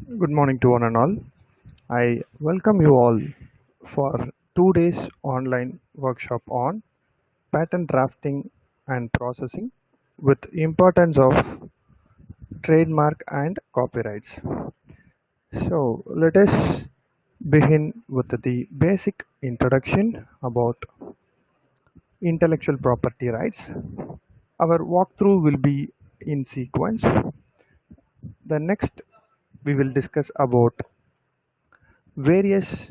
Good morning to one and all. I welcome you all for 2 days online workshop on patent drafting and processing with importance of trademark and copyrights. So let us begin with the basic introduction about intellectual property rights. Our walkthrough will be in sequence. The next we will discuss about various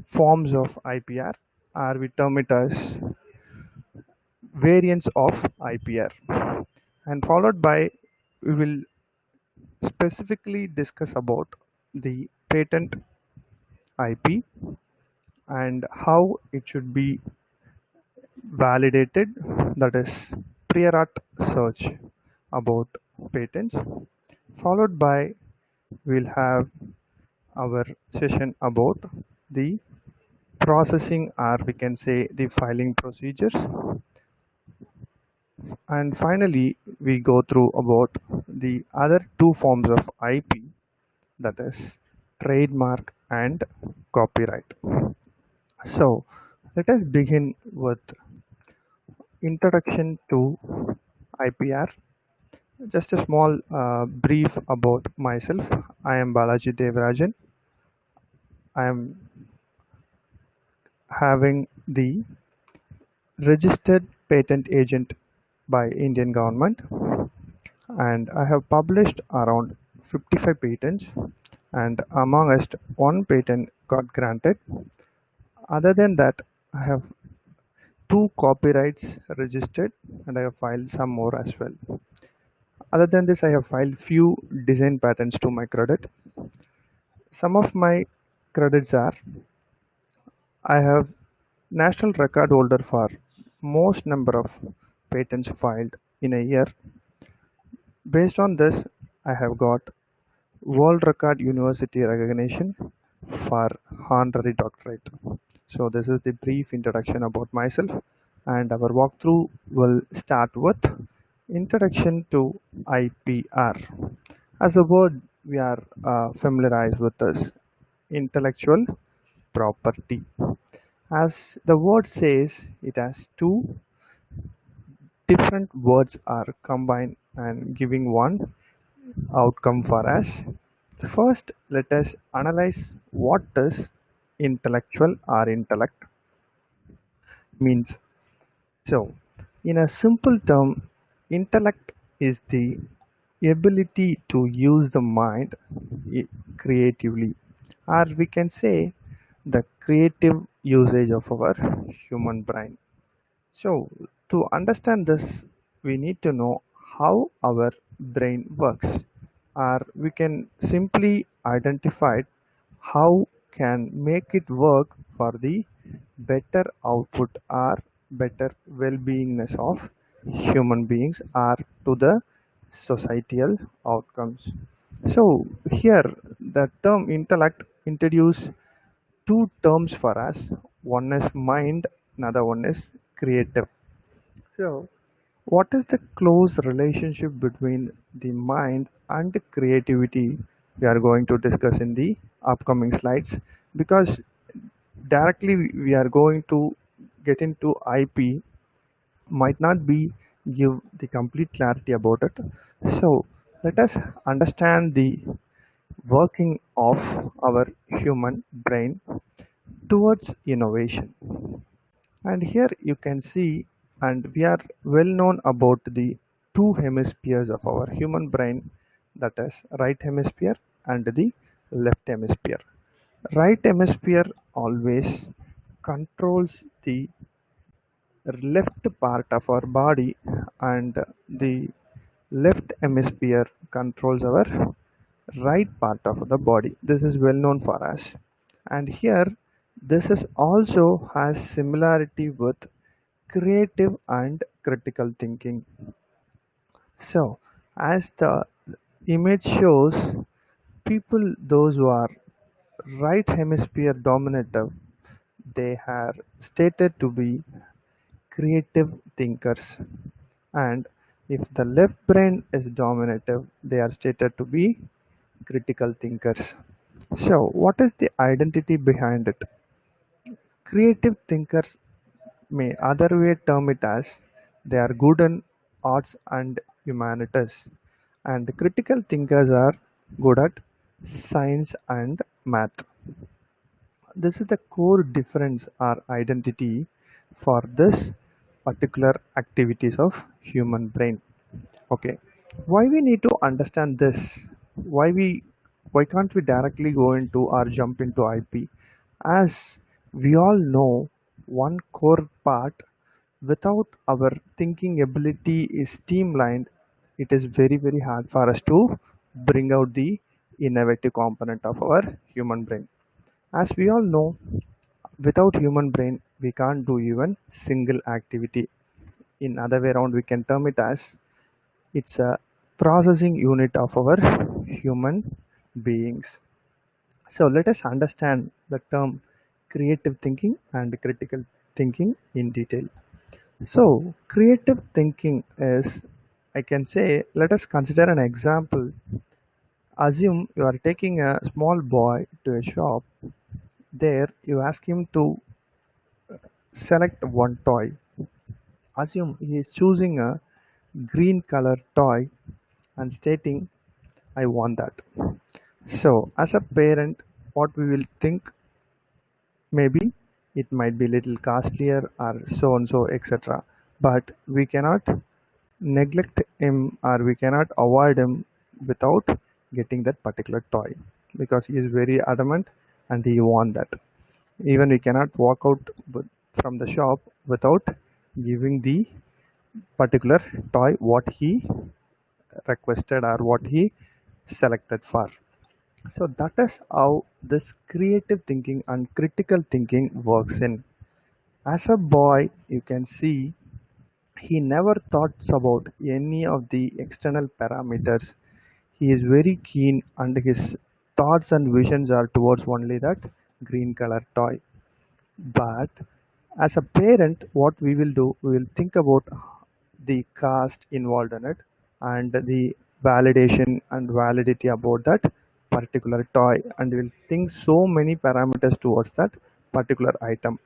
forms of IPR, or we term it as variants of IPR, and followed by we will specifically discuss about the patent IP and how it should be validated, that is prior art search about patents, followed by we'll have our session about the processing, or we can say the filing procedures, and finally we go through about the other two forms of IP, that is trademark and copyright. So let us begin with introduction to IPR. Just a small brief about myself. I am Balaji Devarajan. I am having the registered patent agent by Indian government, and I have published around 55 patents, and amongst one patent got granted. Other than that, I have two copyrights registered and I have filed some more as well. Other than this, I have filed few design patents to my credit. Some of my credits are: I have national record holder for most number of patents filed in a year. Based on this, I have got world record university recognition for honorary doctorate. So this is the brief introduction about myself, and our walkthrough will start with introduction to IPR. As a word, we are familiarized with this intellectual property. As the word says, it has two different words are combined and giving one outcome for us. First, let us analyze what does intellectual or intellect means. So, in a simple term, intellect is the ability to use the mind creatively, or we can say the creative usage of our human brain. So, to understand this, we need to know how our brain works, or we can simply identify how can make it work for the better output or better well-beingness of human beings or to the societal outcomes. So here the term intellect introduce two terms for us. One is mind, another one is creative. So what is the close relationship between the mind and creativity? We are going to discuss in the upcoming slides, because directly we are going to get into IP might not be give the complete clarity about it. So let us understand the working of our human brain towards innovation. And here you can see, and we are well known about the two hemispheres of our human brain, that is right hemisphere and the left hemisphere. Right hemisphere always controls the left part of our body, and the left hemisphere controls our right part of the body. This is well known for us, and here this is also has similarity with creative and critical thinking. So as the image shows, people those who are right hemisphere dominative, they are stated to be creative thinkers, and if the left brain is dominative, they are stated to be critical thinkers. So, what is the identity behind it? Creative thinkers may other way term it as they are good in arts and humanities, and critical thinkers are good at science and math. This is the core difference or identity for this particular activities of human brain. Okay, why we need to understand this? Why can't we directly go into or jump into IP? As we all know, one core part without our thinking ability is streamlined, it is very hard for us to bring out the innovative component of our human brain. As we all know, without human brain, we can't do even single activity. In other way around, we can term it as it's a processing unit of our human beings. So let us understand the term creative thinking and critical thinking in detail. So creative thinking is, I can say, let us consider an example. Assume you are taking a small boy to a shop. There you ask him to select one toy. Assume he is choosing a green color toy and stating, I want that. So, as a parent, what we will think, maybe it might be little costlier or so and so, etc. But we cannot neglect him or we cannot avoid him without getting that particular toy because he is very adamant and he want that. Even we cannot walk out from the shop without giving the particular toy what he requested or what he selected for. So that is how this creative thinking and critical thinking works in. As a boy, you can see he never thoughts about any of the external parameters. He is very keen and his thoughts and visions are towards only that green color toy. But as a parent, what we will do, we will think about the cost involved in it and the validation and validity about that particular toy, and we will think so many parameters towards that particular item.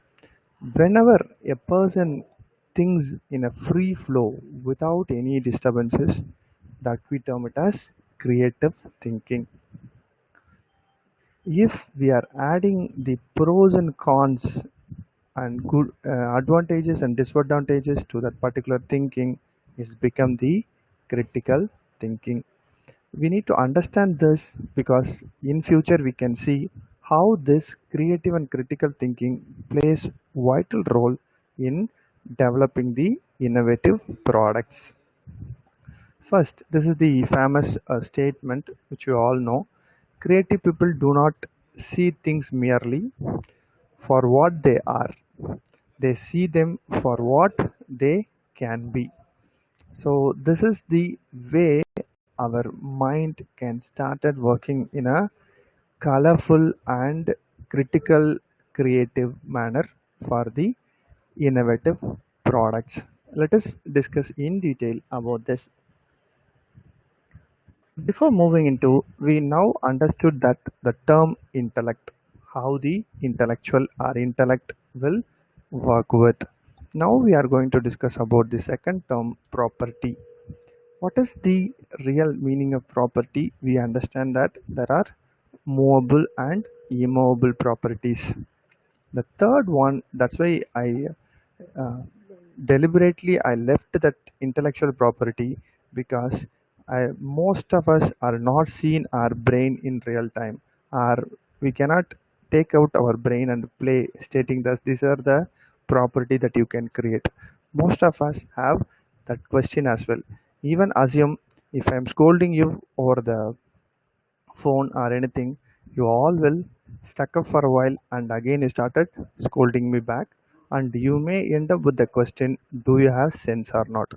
Whenever a person thinks in a free flow without any disturbances, that we term it as creative thinking. If we are adding the pros and cons and good advantages and disadvantages to that particular thinking, is become the critical thinking. We need to understand this because in future we can see how this creative and critical thinking plays vital role in developing the innovative products. First, this is the famous statement which you all know: creative people do not see things merely for what they are, they see them for what they can be. So this is the way our mind can started working in a colorful and critical creative manner for the innovative products. Let us discuss in detail about this. Before moving into, we now understood that the term intellect, how the intellectual or intellect will work with. Now we are going to discuss about the second term, property. What is the real meaning of property? We understand that there are movable and immovable properties. The third one, that's why I uh, deliberately I left that intellectual property because most of us are not seeing our brain in real time, or we cannot take out our brain and play stating that these are the property that you can create. Most of us have that question as well. Even assume if I'm scolding you over the phone or anything, you all will stuck up for a while and again you started scolding me back, and you may end up with the question, do you have sense or not?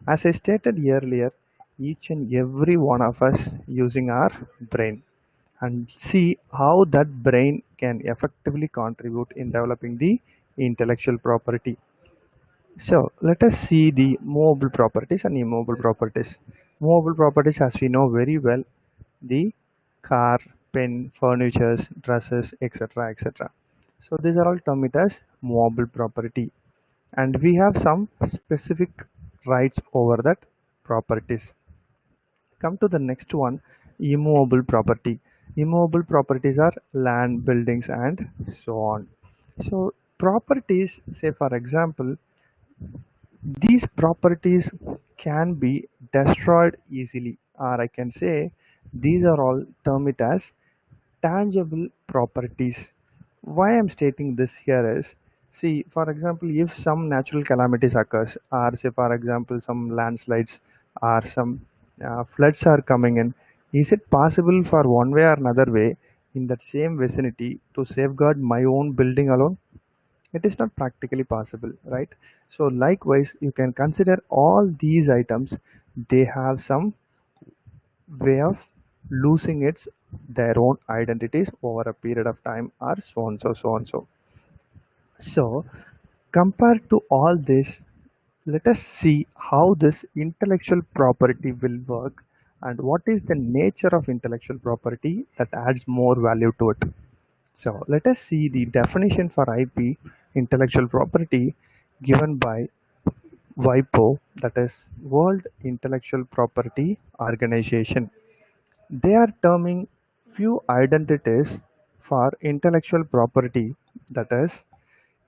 As I stated earlier, each and every one of us using our brain, and see how that brain can effectively contribute in developing the intellectual property. So let us see the movable properties and immobile properties. Movable properties, as we know very well, the car, pen, furnitures, dresses, etc. etc. So these are all termed as movable property, and we have some specific rights over that properties. Come to the next one, immovable property. Immovable properties are land, buildings, and so on. So properties, say for example, these properties can be destroyed easily, or I can say these are all termed as tangible properties. Why I'm stating this here is, see, for example, if some natural calamities occurs, or say for example some landslides or some floods are coming in, is it possible for one way or another way in that same vicinity to safeguard my own building alone? It is not practically possible, right? So likewise, you can consider all these items, they have some way of losing its their own identities over a period of time, or so on so on so compared to all this, let us see how this intellectual property will work and what is the nature of intellectual property that adds more value to it. So let us see the definition for IP, intellectual property, given by WIPO, that is World Intellectual Property Organization. They are terming few identities for intellectual property, that is,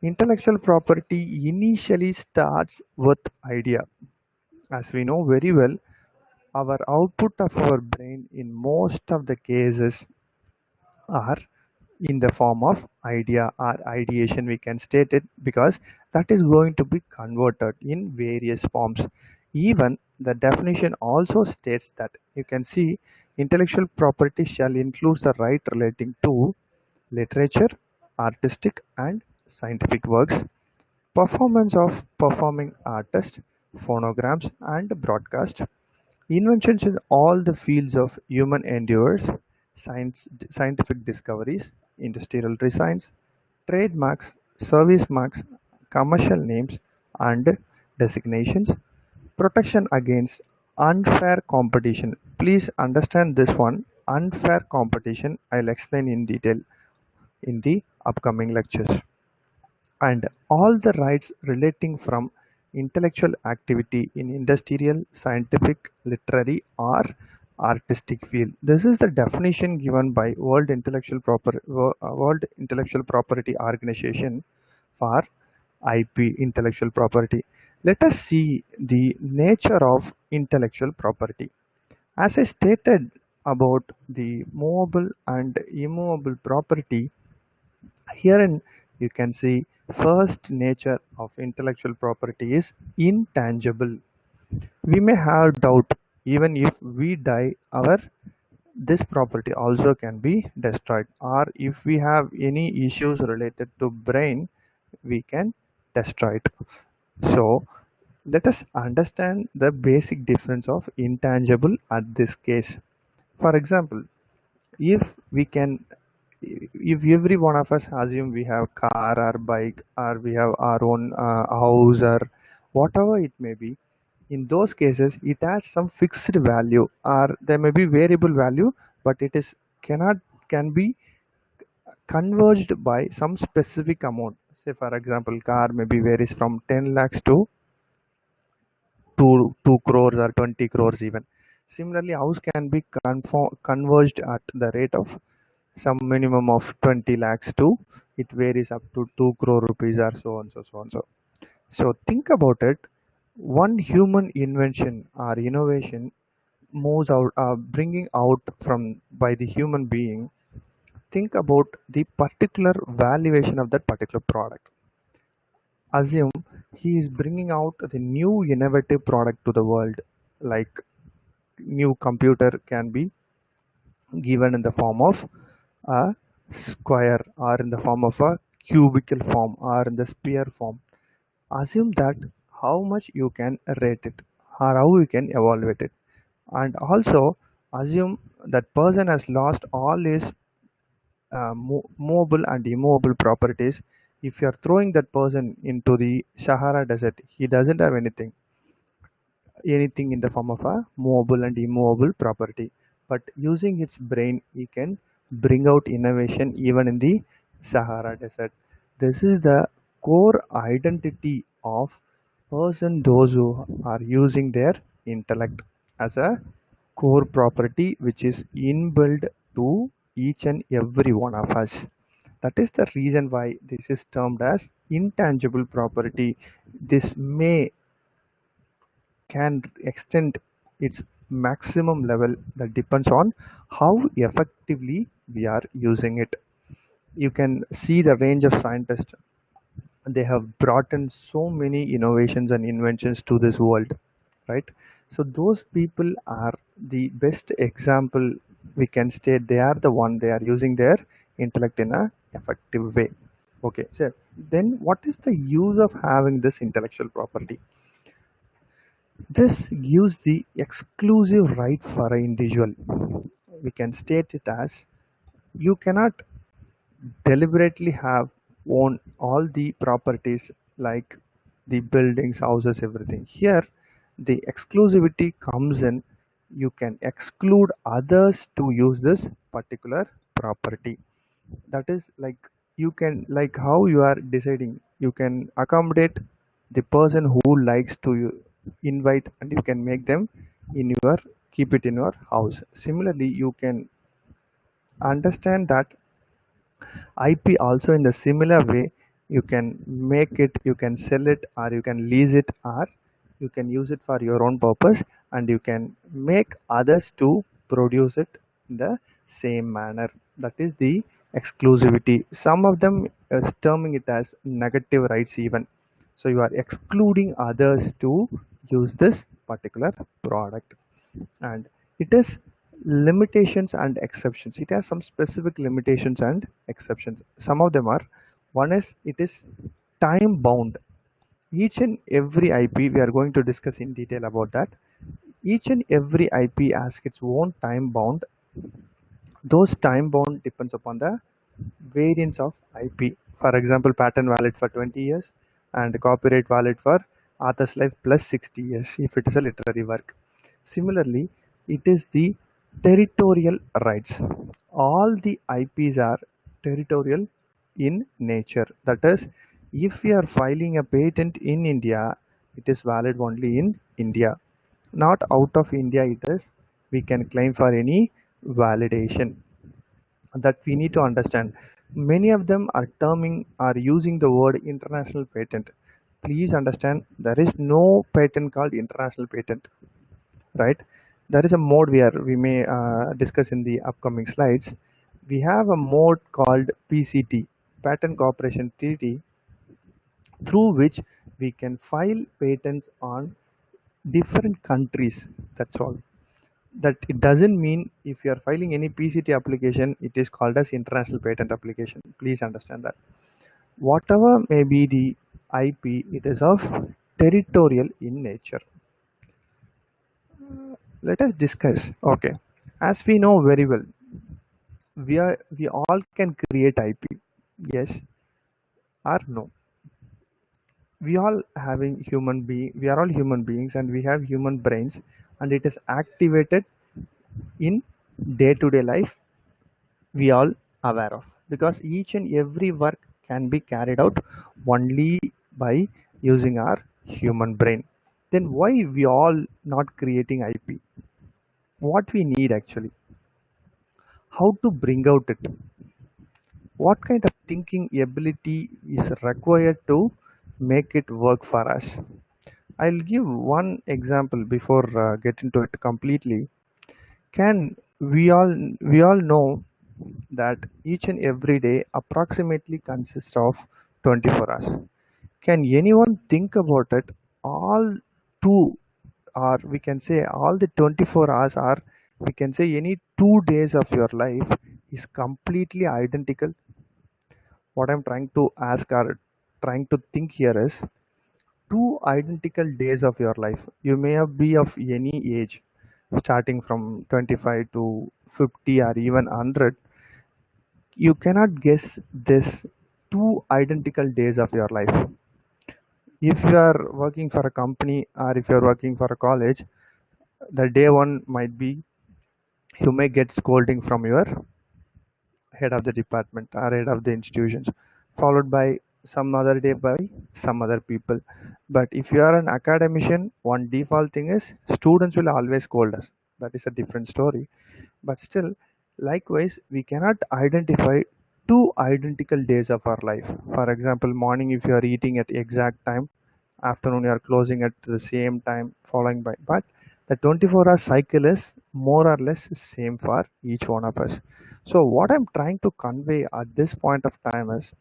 intellectual property initially starts with idea. As we know very well, our output of our brain in most of the cases are in the form of idea or ideation, we can state it, because that is going to be converted in various forms. Even the definition also states that, you can see, intellectual property shall include the right relating to literature, artistic and scientific works, performance of performing artists, phonograms and broadcast, inventions in all the fields of human endeavors, scientific discoveries, industrial designs, trademarks, service marks, commercial names and designations, protection against unfair competition. Please understand this one, unfair competition. I'll explain in detail in the upcoming lectures. And all the rights relating from intellectual activity in industrial, scientific, literary or artistic field. This is the definition given by World Intellectual Property Organization for IP, intellectual property. Let us see the nature of intellectual property. As I stated about the movable and immovable property, herein you can see first nature of intellectual property is intangible. We may have doubt, even if we die, our this property also can be destroyed, or if we have any issues related to brain, we can destroy it. So let us understand the basic difference of intangible at this case. For example, if we can, if every one of us assume we have car or bike, or we have our own house or whatever it may be, in those cases it has some fixed value, or there may be variable value, but it is cannot can be converged by some specific amount. Say for example, car maybe varies from 10 lakhs to 2 crores or 20 crores even. Similarly, house can be converged at the rate of some minimum of 20 lakhs to, it varies up to 2 crore rupees or so on so think about it. One human invention or innovation moves out, bringing out from by the human being. Think about the particular valuation of that particular product. Assume he is bringing out the new innovative product to the world, like new computer can be given in the form of a square, or in the form of a cubical form, or in the sphere form. Assume that how much you can rate it, or how you can evaluate it. And also assume that person has lost all his movable and immovable properties. If you are throwing that person into the Sahara desert, he doesn't have anything in the form of a movable and immovable property. but using its brain, he can bring out innovation even in the Sahara Desert. This is the core identity of person, those who are using their intellect as a core property which is inbuilt to each and every one of us. That is the reason why this is termed as intangible property. This may can extend its maximum level, that depends on how effectively we are using it. You can see the range of scientists. They have brought in so many innovations and inventions to this world, right? So those people are the best example. We can state they are the one, they are using their intellect in a effective way. Okay, so then what is the use of having this intellectual property? This gives the exclusive right for an individual. We can state it as you cannot deliberately have own all the properties like the buildings, houses, everything. Here, the exclusivity comes in. You can exclude others to use this particular property. That is like you can, like how you are deciding, you can accommodate the person who likes to invite, and you can make them in your, keep it in your house. Similarly, you can understand that IP also in the similar way. You can make it, you can sell it, or you can lease it, or you can use it for your own purpose, and you can make others to produce it in the same manner. That is the exclusivity. Some of them is terming it as negative rights even. So you are excluding others to use this particular product. And it is limitations and exceptions. It has some specific limitations and exceptions. Some of them are, one is it is time bound. Each and every IP, we are going to discuss in detail about that. Each and every IP has its own time bound. Those time bound depends upon the variants of IP. For example, patent valid for 20 years and copyright valid for author's life plus 60 years if it is a literary work. Similarly, it is the territorial rights. All the IPs are territorial in nature. That is, if we are filing a patent in India, it is valid only in India. Not out of India, it is, we can claim for any validation. That we need to understand. Many of them are terming, are using the word international patent. Please understand, there is no patent called international patent, right? There is a mode where we may discuss in the upcoming slides. We have a mode called PCT, Patent Cooperation Treaty, through which we can file patents on different countries. That's all. That it doesn't mean if you are filing any PCT application, it is called as international patent application. Please understand that. Whatever may be the IP, it is of territorial in nature. Let us discuss. Okay, as we know very well, we all can create IP. Yes or no? We all having we are all human beings, and we have human brains, and it is activated in day-to-day life. We all aware of, because each and every work can be carried out only by using our human brain. Then why we all not creating IP? What we need actually, how to bring out it, what kind of thinking ability is required to make it work for us? I'll give one example before get into it completely. Can we all know that each and every day approximately consists of 24 hours? Can anyone think about it? All two, or we can say all the 24 hours, or we can say any 2 days of your life is completely identical. What I'm trying to ask or trying to think here is, two identical days of your life. You may have be of any age, starting from 25 to 50 or even 100. You cannot guess this two identical days of your life. If you are working for a company or if you are working for a college, the day one might be You may get scolding from your head of the department or head of the institutions, followed by some other day by some other people. But if you are an academician, one default thing is students will always scold us. That is a different story. But still, likewise, we cannot identify two identical days of our life. For example, morning if you are eating at exact time, afternoon you are closing at the same time, following by. But the 24-hour cycle is more or less same for each one of us. So what I'm trying to convey at this point of time is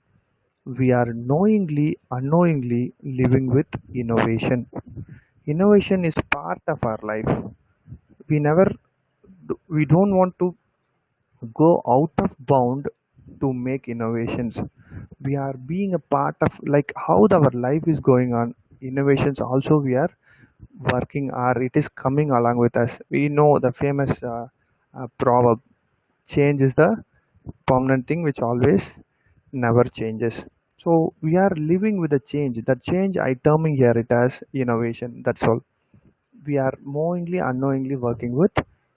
we are knowingly, unknowingly living with innovation. Innovation is part of our life. We never, we don't want to go out of bound to make innovations. We are being a part of, like how our life is going on, innovations also we are working, or it is coming along with us. We know the famous proverb, change is the permanent thing which always never changes. So we are living with the change. That change I terming here it as innovation. That's all. We are knowingly unknowingly working with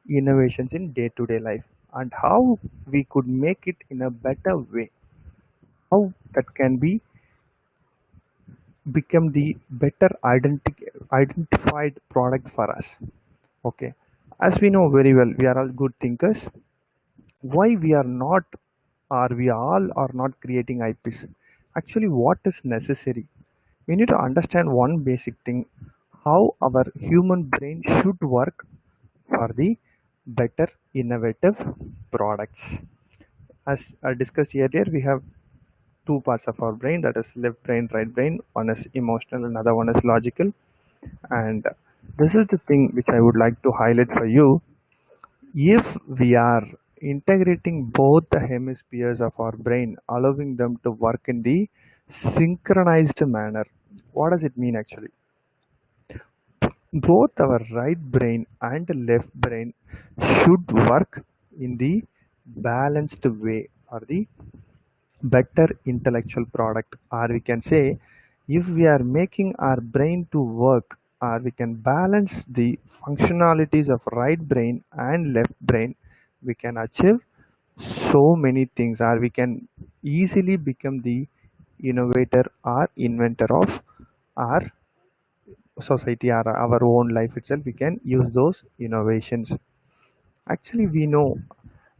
innovations in day-to-day life, and how we could make it in a better way, how that can be become the better identified product for us. Okay, as we know very well, we are all good thinkers. Why we are not, or we all are not creating IPs? Actually, what is necessary? We need to understand one basic thing: how our human brain should work for the better innovative products. As I discussed earlier, we have two parts of our brain, that is left brain, right brain. One is emotional, another one is logical. And this is the thing which I would like to highlight for you. If we are integrating both the hemispheres of our brain, allowing them to work in the synchronized manner, what does it mean actually? Both our right brain and left brain should work in the balanced way for the better intellectual product. Or we can say, if we are making our brain to work, or we can balance the functionalities of right brain and left brain, we can achieve so many things, or we can easily become the innovator or inventor of our society or our own life itself. We can use those innovations. Actually, we know,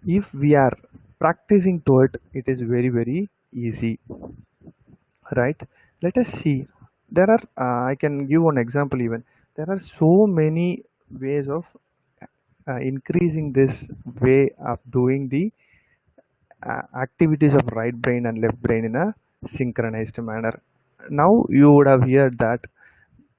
if we are practicing to it, it is very very easy, right? Let us see. There are I can give one example. Even there are so many ways of increasing this way of doing the activities of right brain and left brain in a synchronized manner. Now you would have heard that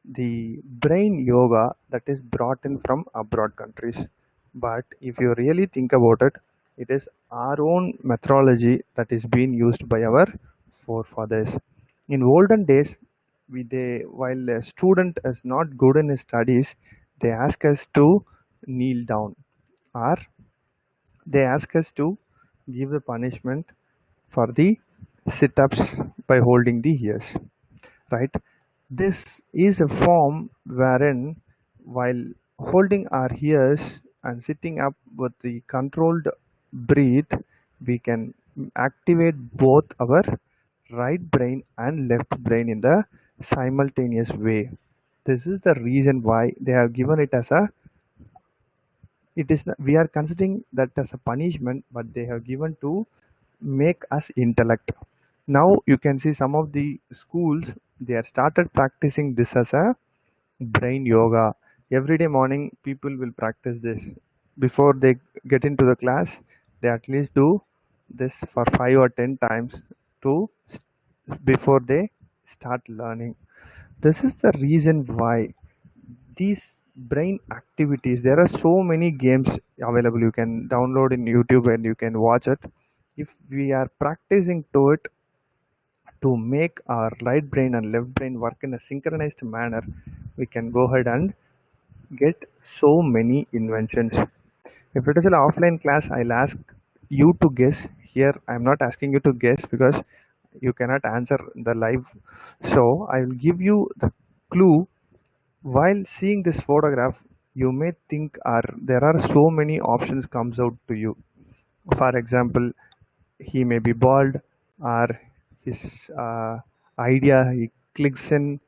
the brain yoga that is brought in from abroad countries. But if you really think about it, it is our own methodology that is being used by our forefathers. In olden days, while a student is not good in his studies, they ask us to kneel down, or they ask us to give the punishment for the sit-ups by holding the ears, right? This is a form wherein, while holding our ears and sitting up with the controlled breath, we can activate both our right brain and left brain in the simultaneous way. This is the reason why they have given it as a, it is, we are considering that as a punishment, but they have given to make us intellect. Now you can see some of the schools, they have started practicing this as a brain yoga. Every day morning people will practice this. Before they get into the class, they at least do this for 5 or 10 times to before they start learning. This is the reason why these brain activities, there are so many games available, you can download in YouTube and you can watch it. If we are practicing to it, to make our right brain and left brain work in a synchronized manner, we can go ahead and get so many inventions. If it is an offline class, I'll ask you to guess. Here I'm not asking you to guess because you cannot answer the live. So I will give you the clue. While seeing this photograph, you may think are there are so many options comes out to you. For example, he may be bald, or his idea he clicks in,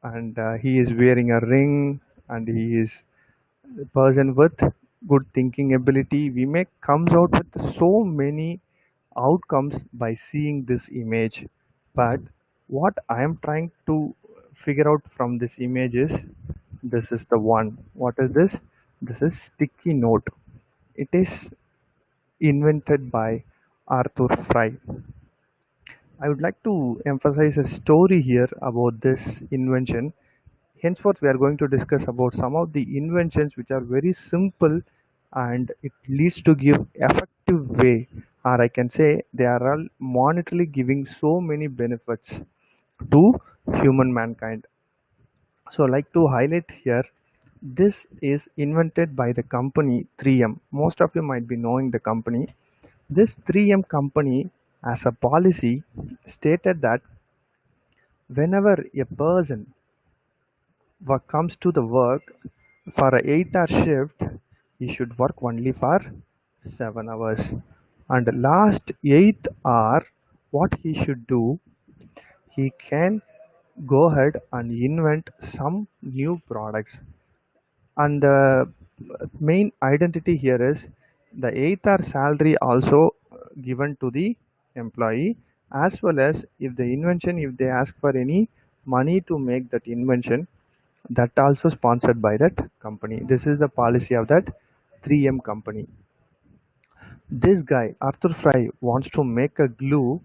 and he is wearing a ring, and he is a person with good thinking ability. We may comes out with so many outcomes by seeing this image. But what I am trying to figure out from this image is, this is the one. What is this? This is sticky note. It is invented by Arthur Fry. I would like to emphasize a story here about this invention. Henceforth, we are going to discuss about some of the inventions which are very simple, and it leads to give effective way, or I can say they are all monetarily giving so many benefits to human mankind. So, like to highlight here, this is invented by the company 3M. Most of you might be knowing the company. This 3M company, as a policy, stated that whenever a person comes to the work for a 8-hour shift, he should work only for 7 hours, and last 8th hour, what he should do, he can go ahead and invent some new products. And the main identity here is the 8th hour salary also given to the employee, as well as if the invention, if they ask for any money to make that invention, that also sponsored by that company. This is the policy of that 3M company. This guy Arthur Fry wants to make a glue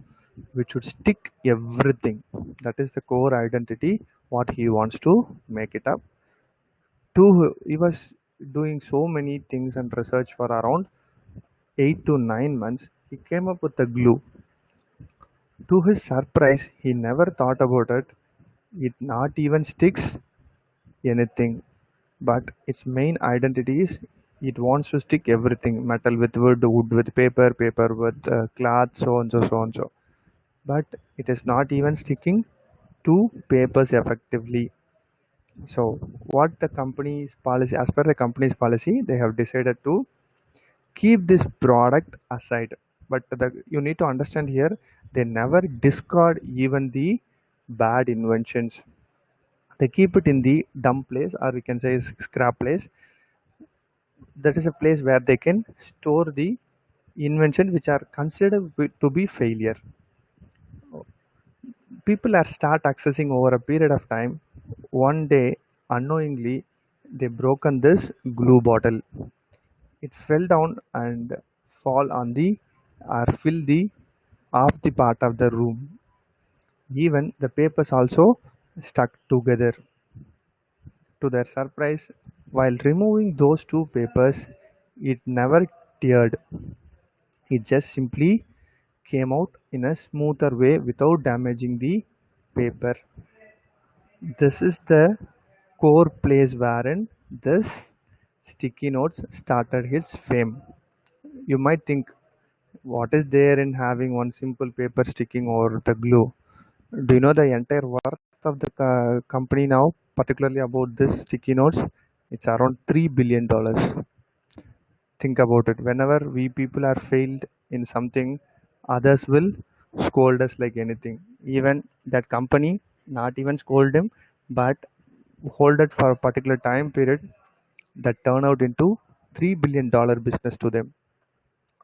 which would stick everything. That is the core identity what he wants to make it up to. He was doing so many things and research for around 8 to 9 months. He came up with the glue. To his surprise, he never thought about it. It not even sticks anything, but its main identity is it wants to stick everything: metal with wood, wood with paper, paper with cloth, so on, so on, so. But it is not even sticking to papers effectively. So, what the company's policy, as per the company's policy, they have decided to keep this product aside. But you need to understand here, they never discard even the bad inventions. They keep it in the dumb place, or we can say scrap place. That is a place where they can store the invention which are considered to be failure. People are start accessing over a period of time. One day, unknowingly, they broken this glue bottle. It fell down and fall on the or fill the half the part of the room. Even the papers also stuck together. To their surprise, while removing those two papers, it never teared. It just simply came out in a smoother way without damaging the paper. This is the core place wherein this sticky notes started its fame. You might think, what is there in having one simple paper sticking over the glue? Do you know the entire worth of the company now, particularly about this sticky notes? It's around $3 billion. Think about it. Whenever we people are failed in something, others will scold us like anything. Even that company not even scold him, but hold it for a particular time period that turn out into $3 billion business to them.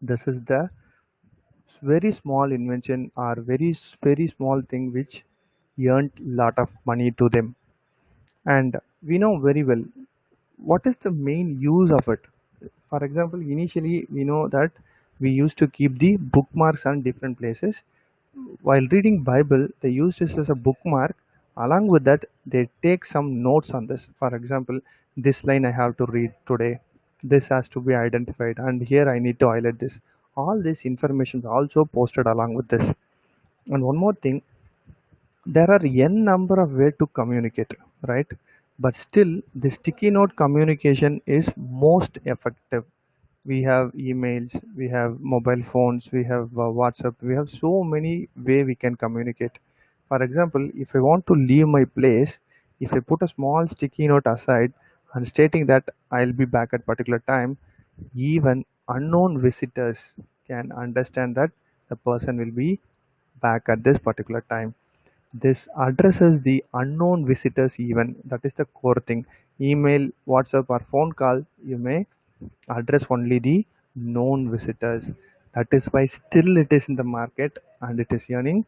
This is the very small invention or very small thing which earned lot of money to them. And we know very well what is the main use of it. For example, initially we know that we used to keep the bookmarks on different places. While reading Bible, they use this as a bookmark. Along with that, they take some notes on this. For example, this line I have to read today, this has to be identified, and here I need to highlight this. All this information is also posted along with this. And one more thing, there are n number of way to communicate, right? But still, the sticky note communication is most effective. We have emails, we have mobile phones, we have WhatsApp, we have so many way we can communicate. For example, if I want to leave my place, if I put a small sticky note aside, and stating that I'll be back at particular time. Even unknown visitors can understand that the person will be back at this particular time. This addresses the unknown visitors even. That is the core thing. Email, WhatsApp or phone call, you may address only the known visitors. That is why still it is in the market and it is earning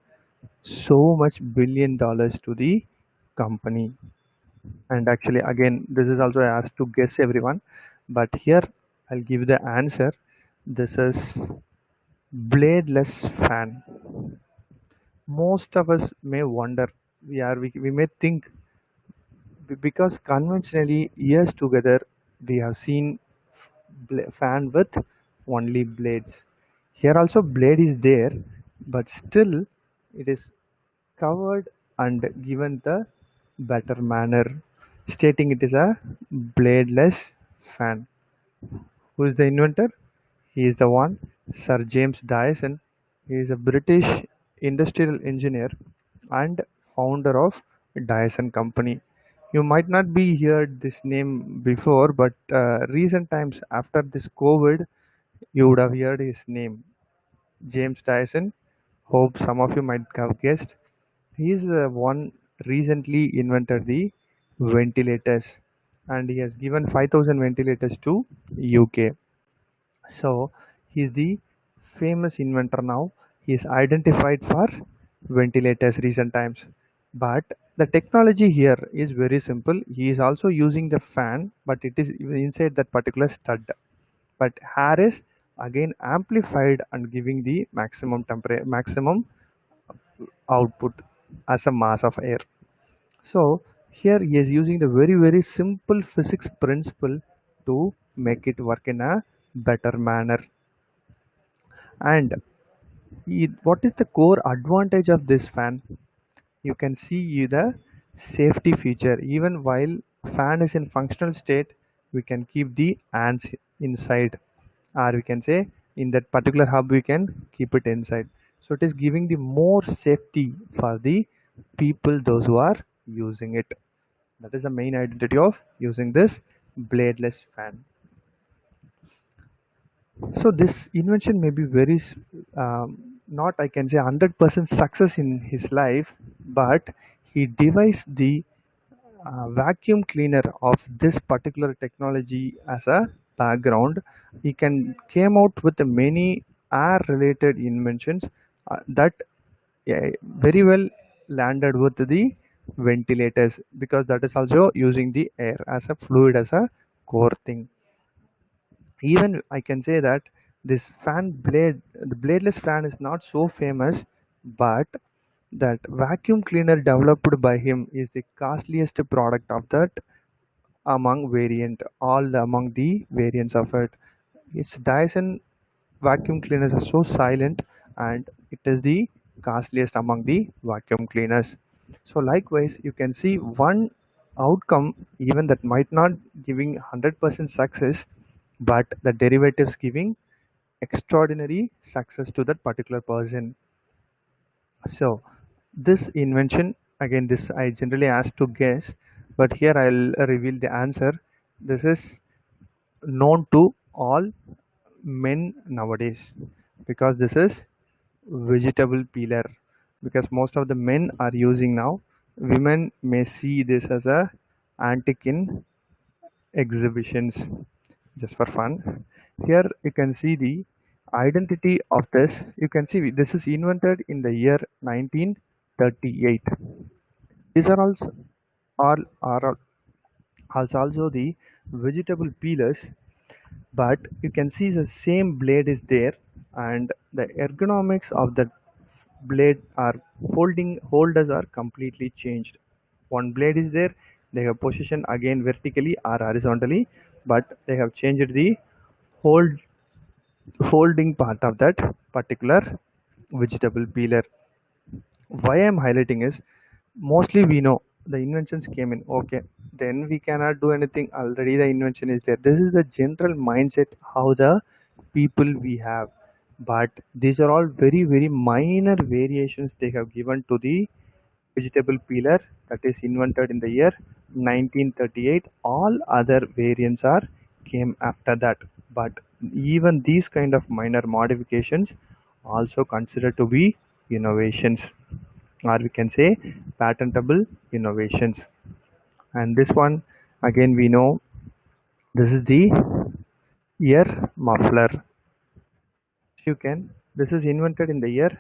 so much $1 billion to the company. And actually again this is also asked to guess everyone, but here I'll give the answer. This is bladeless fan. Most of us may wonder, we may think, because conventionally years together we have seen fan with only blades. Here also blade is there, but still it is covered and given the better manner, stating it is a bladeless fan. Who is the inventor? He is the one, Sir James Dyson. He is a British industrial engineer and founder of Dyson Company. You might not be heard this name before, but recent times after this COVID, you would have heard his name, James Dyson. Hope some of you might have guessed. He is one recently invented the ventilators, and he has given 5,000 ventilators to UK. So he is the famous inventor now. He is identified for ventilators recent times. But the technology here is very simple. He is also using the fan, but it is inside that particular stud. But air is again amplified and giving the maximum temperature, maximum output as a mass of air. So here he is using the very simple physics principle to make it work in a better manner. And what is the core advantage of this fan? You can see the safety feature. Even while fan is in functional state, we can keep the ants inside, or we can say in that particular hub we can keep it inside. So it is giving the more safety for the people, those who are using it. That is the main identity of using this bladeless fan. So this invention may be very not, I can say, 100% success in his life, but he devised the vacuum cleaner of this particular technology as a background. He came out with many air related inventions that very well landed with the ventilators, because that is also using the air as a fluid as a core thing. Even I can say that this fan blade, the bladeless fan, is not so famous, but that vacuum cleaner developed by him is the costliest product of that among variant, among the variants of it. Its Dyson vacuum cleaners are so silent, and it is the costliest among the vacuum cleaners. So likewise you can see one outcome even that might not giving 100% success, but the derivatives giving extraordinary success to that particular person. So this invention, again this I generally ask to guess, but here I'll reveal the answer. This is known to all men nowadays, because this is vegetable peeler. Because most of the men are using now, women may see this as a antique in exhibitions, just for fun. Here you can see the identity of this. You can see this is invented in the year 1938. These are also the vegetable peelers, but you can see the same blade is there, and the ergonomics of the blade are holders are completely changed. One blade is there, they have positioned again vertically or horizontally, but they have changed the hold holding part of that particular vegetable peeler. Why I'm highlighting is, mostly we know the inventions came in, okay, then we cannot do anything, already the invention is there. This is the general mindset how the people we have, but these are all very minor variations they have given to the vegetable peeler that is invented in the year 1938. All other variants are came after that, but even these kind of minor modifications also considered to be innovations, or we can say patentable innovations. And this one, again, we know this is the ear muffler. You can, this is invented in the year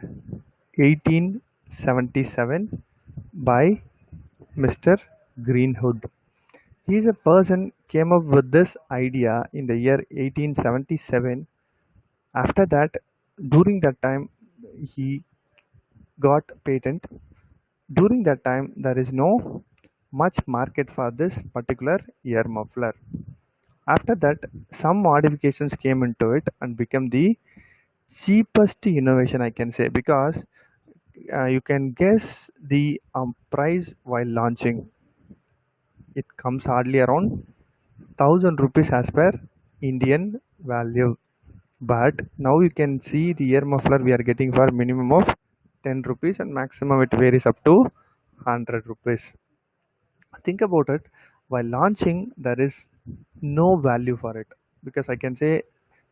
1877 by Mr. Greenwood. He is a person came up with this idea in the year 1877. After that, during that time, he got patent. During that time, there is no much market for this particular ear muffler. After that, some modifications came into it and became the cheapest innovation, I can say, because you can guess the price while launching. It comes hardly around 1,000 rupees as per Indian value. But now you can see the ear muffler we are getting for minimum of 10 rupees and maximum it varies up to 100 rupees. Think about it. While launching, there is no value for it, because I can say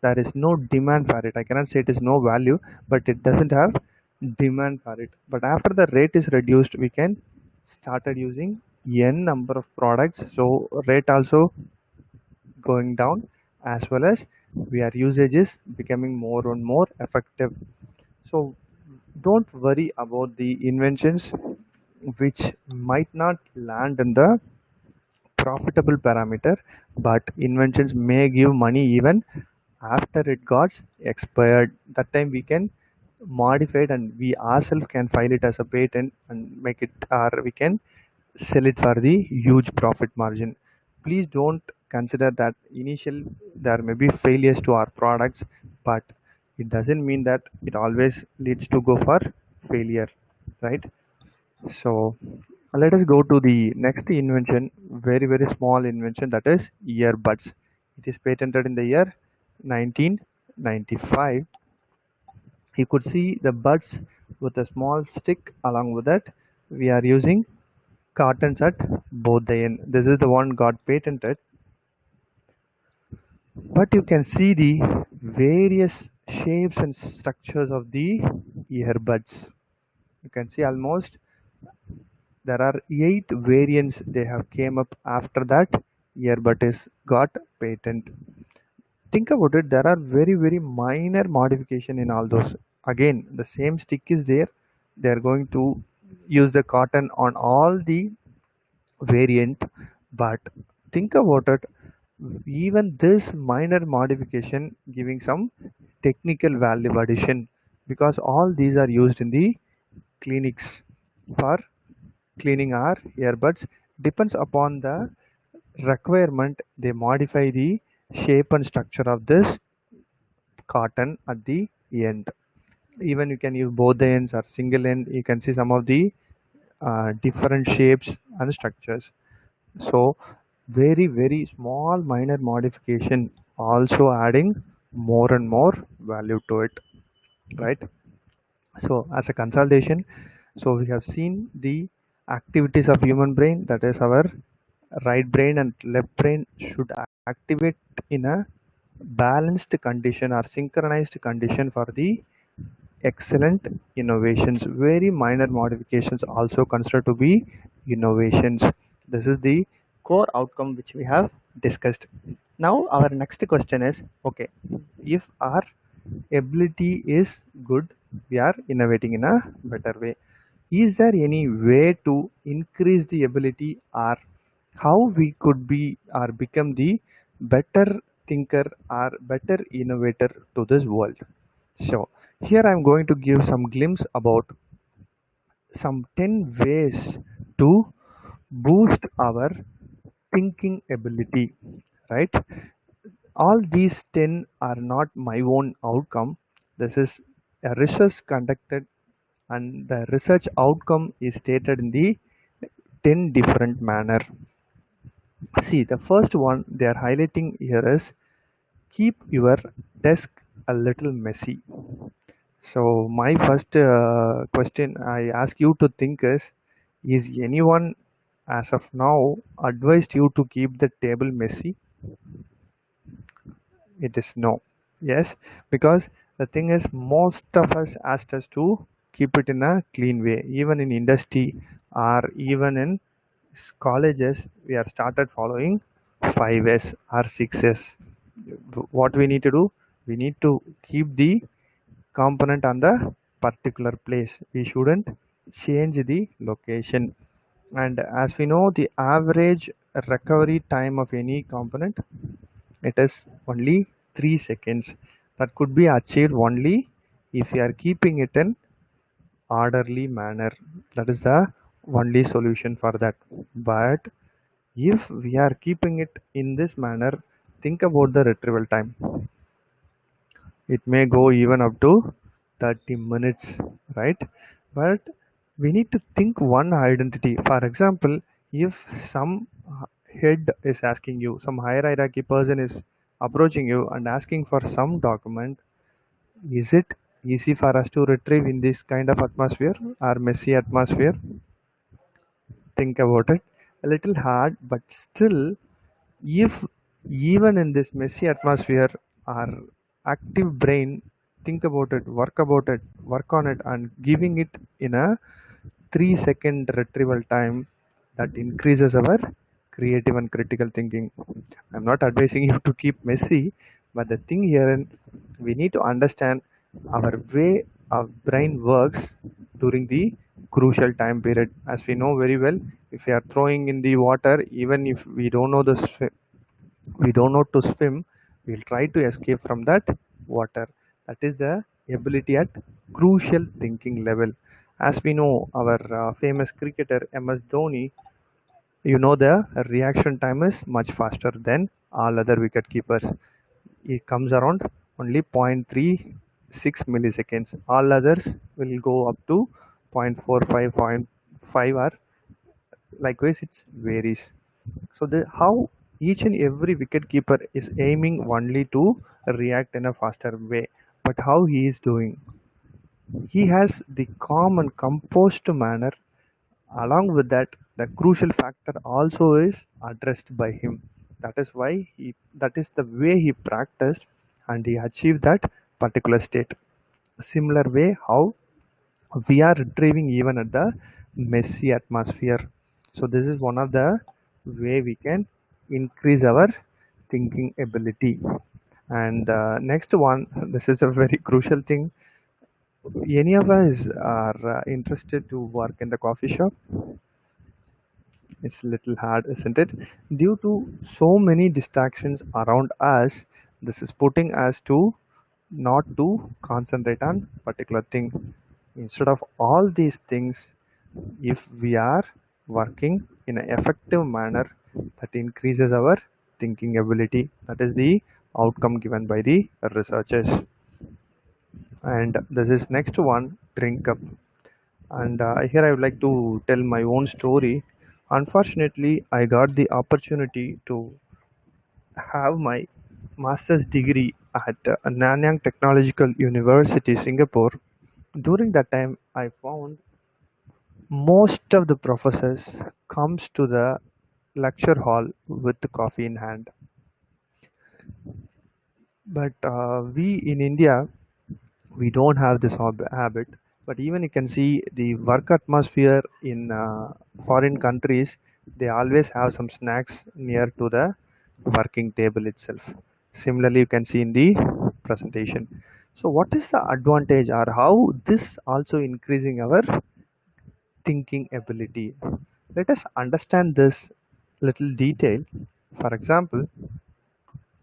there is no demand for it. I cannot say it is no value, but it doesn't have demand for it. But after the rate is reduced, we can started using n number of products, so rate also going down, as well as our usage is becoming more and more effective. So don't worry about the inventions which might not land in the profitable parameter, but inventions may give money even after it got expired. That time we can modify it and we ourselves can file it as a patent and make it, or we can sell it for the huge profit margin. Please don't consider that initial there may be failures to our products, but it doesn't mean that it always leads to go for failure, right? So let us go to the next invention, very very small invention, that is earbuds. It is patented in the year 1995. You could see the buds with a small stick. Along with that, we are using cartons at both the end. This is the one got patented, but you can see the various shapes and structures of the earbuds. You can see almost there are 8 variants they have came up after that earbud is got patent. Think about it, there are very very minor modification in all those. Again, the same stick is there. They are going to use the cotton on all the variant, but think about it, even this minor modification giving some technical value addition, because all these are used in the clinics for cleaning our earbuds. Depends upon the requirement, they modify the shape and structure of this cotton at the end. Even you can use both the ends or single end. You can see some of the different shapes and structures. So very very small minor modification also adding more and more value to it, right? So as a consultation, so we have seen the activities of human brain, that is our right brain and left brain should activate in a balanced condition or synchronized condition for the excellent innovations. Very minor modifications also considered to be innovations. This is the core outcome which we have discussed. Now our next question is, okay, if our ability is good, we are innovating in a better way. Is there any way to increase the ability, or how we could be or become the better thinker or better innovator to this world? So here I'm going to give some glimpse about some 10 ways to boost our thinking ability, right? All these 10 are not my own outcome. This is a research conducted, and the research outcome is stated in the 10 different manner. See, the first one they are highlighting here is keep your desk a little messy. So my first question I ask you to think is, Is anyone as of now advised you to keep the table messy? It is no. Yes, because the thing is, most of us asked us to keep it in a clean way. Even in industry or even in colleges, we are started following 5S or 6S. What we need to do, we need to keep the component on the particular place. We shouldn't change the location. And as we know, the average recovery time of any component, it is only 3 seconds. That could be achieved only if we are keeping it in orderly manner. That is the only solution for that. But if we are keeping it in this manner, think about the retrieval time. It may go even up to 30 minutes, right? But we need to think one identity. For example, if some head is asking you, some higher hierarchy person is approaching you and asking for some document, is it easy for us to retrieve in this kind of atmosphere or messy atmosphere? Think about it. A little hard, but still, if even in this messy atmosphere, our active brain think about it, work on it, and giving it in a 3-second retrieval time, that increases our creative and critical thinking. I'm not advising you to keep messy, but the thing here, we need to understand our way our brain works during the crucial time period. As we know very well, if we are throwing in the water, even if we don't know to swim, we'll try to escape from that water. That is the ability at crucial thinking level. As we know, our famous cricketer MS Dhoni, you know, the reaction time is much faster than all other wicket keepers. It comes around only 0.36 milliseconds. All others will go up to 0.45, 0.5, or likewise it varies. So the how each and every wicket keeper is aiming only to react in a faster way, but how he is doing, he has the calm and composed manner. Along with that, the crucial factor also is addressed by him. That is why he, that is the way he practiced and he achieved that particular state. Similar way how we are retrieving even at the messy atmosphere. So this is one of the way we can increase our thinking ability. And next one, this is a very crucial thing. Any of us are interested to work in the coffee shop? It's a little hard, isn't it? Due to so many distractions around us, this is putting us to not to concentrate on particular thing. Instead of all these things, if we are working in an effective manner, that increases our thinking ability. That is the outcome given by the researchers. And this is next one, drink up. And here I would like to tell my own story. Unfortunately, I got the opportunity to have my master's degree at Nanyang Technological University, Singapore. During that time, I found most of the professors comes to the lecture hall with the coffee in hand. But we in India, we don't have this habit. But even you can see the work atmosphere in foreign countries, they always have some snacks near to the working table itself. Similarly, you can see in the presentation. So what is the advantage or how this also increasing our thinking ability? Let us understand this little detail. For example,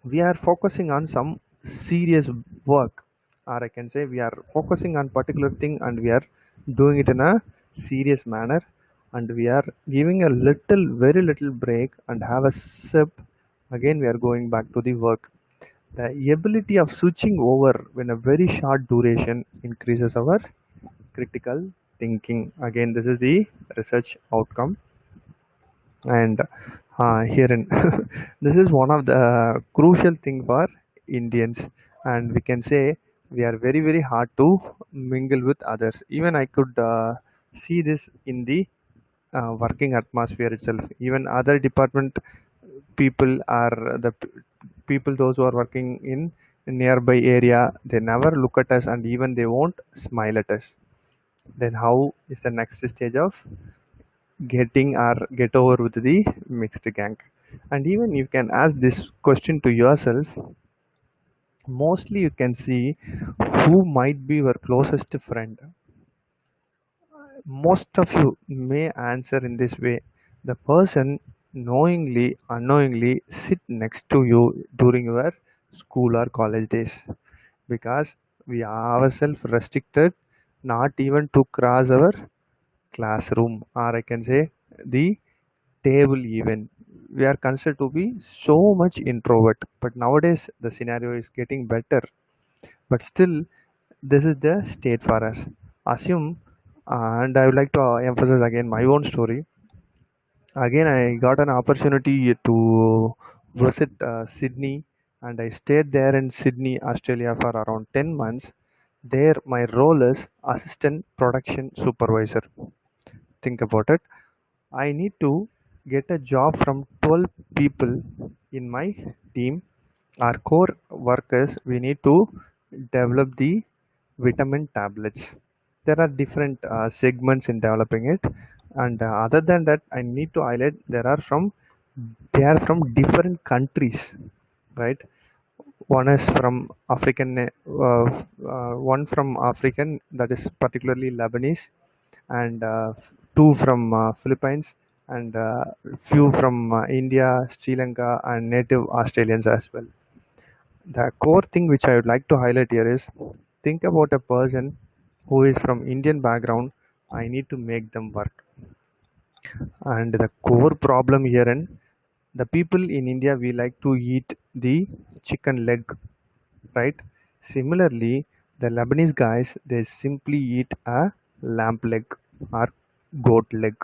we are focusing on some serious work, or I can say we are focusing on particular thing and we are doing it in a serious manner, and we are giving a little, very little break and have a sip. Again we are going back to the work. The ability of switching over in a very short duration increases our critical thinking. Again, this is the research outcome. And herein this is one of the crucial thing for Indians, and we can say we are very, very hard to mingle with others. Even I could see this in the working atmosphere itself. Even other department people are people those who are working in nearby area, they never look at us and even they won't smile at us. Then how is the next stage of getting or get over with the mixed gang? And even you can ask this question to yourself. Mostly you can see who might be your closest friend. Most of you may answer in this way: the person knowingly, unknowingly sit next to you during your school or college days, because we are ourselves restricted not even to cross our classroom, or I can say the table even. We are considered to be so much introvert, but nowadays the scenario is getting better, but still this is the state for us. Assume, and I would like to emphasize again my own story. Again, I got an opportunity to visit Sydney, and I stayed there in Sydney, Australia for around 10 months. There, my role is assistant production supervisor. Think about it. I need to get a job from 12 people in my team. Our core workers, we need to develop the vitamin tablets. There are different segments in developing it, and other than that, I need to highlight they are from different countries, right? One is from African, one from African, that is particularly Lebanese, and two from Philippines, and few from India, Sri Lanka, and native Australians as well. The core thing which I would like to highlight here is, think about a person who is from Indian background. I need to make them work. And the core problem here, and the people in India, we like to eat the chicken leg, right? Similarly, the Lebanese guys, they simply eat a lamb leg or goat leg.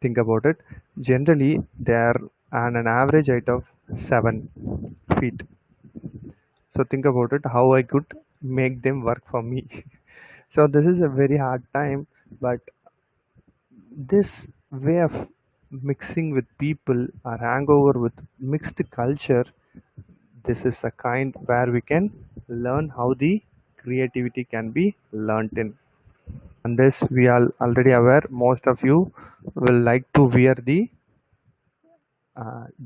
Think about it. Generally, they are on an average height of 7 feet. So think about it, how I could make them work for me. So this is a very hard time, but this way of mixing with people or hangover with mixed culture, this is a kind where we can learn how the creativity can be learnt in. And this we are already aware, most of you will like to wear the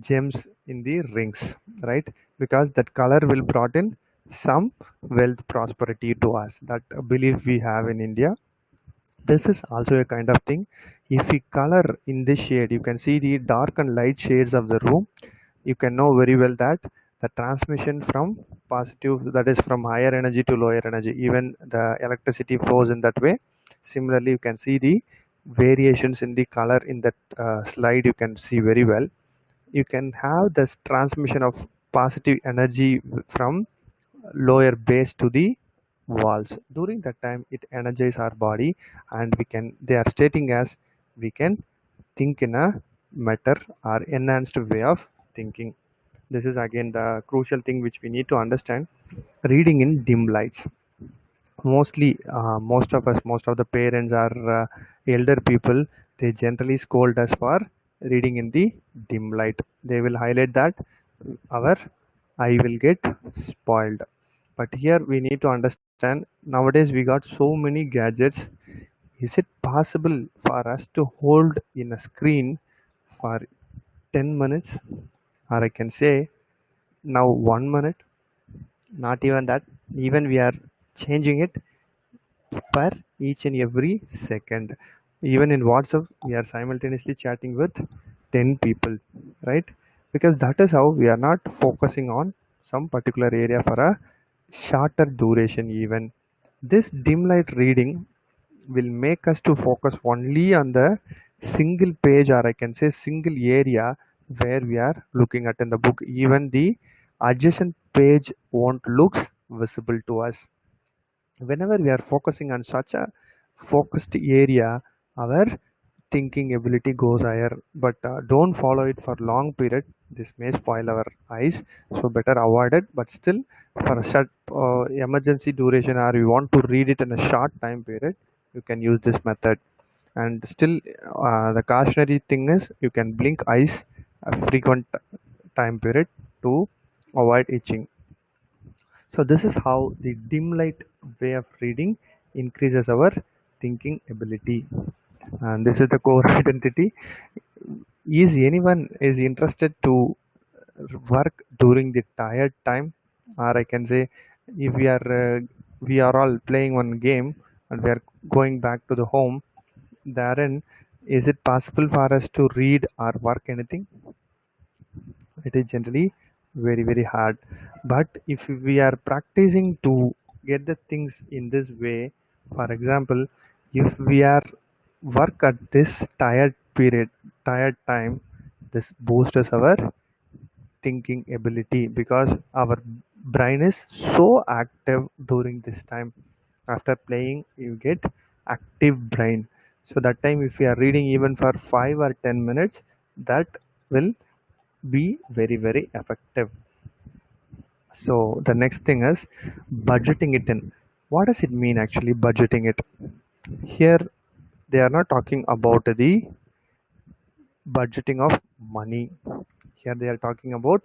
gems in the rings, right? Because that color will brought in some wealth prosperity to us, that belief we have in India. This is also a kind of thing. If we color in this shade, you can see the dark and light shades of the room. You can know very well that the transmission from positive, that is from higher energy to lower energy, even the electricity flows in that way. Similarly, you can see the variations in the color in that slide. You can see very well. You can have this transmission of positive energy from lower base to the walls. During that time, it energizes our body, and we can, they are stating as, we can think in a better or enhanced way of thinking. This is again the crucial thing which we need to understand. Reading in dim lights. Mostly, most of the parents or elder people, they generally scold us for reading in the dim light. They will highlight that our eye will get spoiled. But here we need to understand, nowadays we got so many gadgets. Is it possible for us to hold in a screen for 10 minutes, or I can say now 1 minute? Not even that. Even we are changing it per each and every second. Even in WhatsApp, we are simultaneously chatting with 10 people, right? Because that is how we are not focusing on some particular area for a shorter duration. Even this dim light reading will make us to focus only on the single page, or I can say single area where we are looking at in the book. Even the adjacent page won't looks visible to us. Whenever we are focusing on such a focused area, our thinking ability goes higher. But don't follow it for long period. This may spoil our eyes, so better avoid it. But still, for a short emergency duration, or you want to read it in a short time period, you can use this method. and still the cautionary thing is you can blink eyes a frequent time period to avoid itching. So this is how the dim light way of reading increases our thinking ability, and this is the core identity. Is anyone is interested to work during the tired time, or I can say, if we are all playing one game and we are going back to the home, therein, is it possible for us to read or work anything? It is generally very hard. But if we are practicing to get the things in this way, for example, if we are work at this tired period, tired time, this boosts our thinking ability because our brain is so active during this time. After playing, you get active brain. So that time, if you are reading even for 5 or 10 minutes, that will be very effective. So the next thing is budgeting it in. What does it mean actually, budgeting it? Here they are not talking about the budgeting of money. Here they are talking about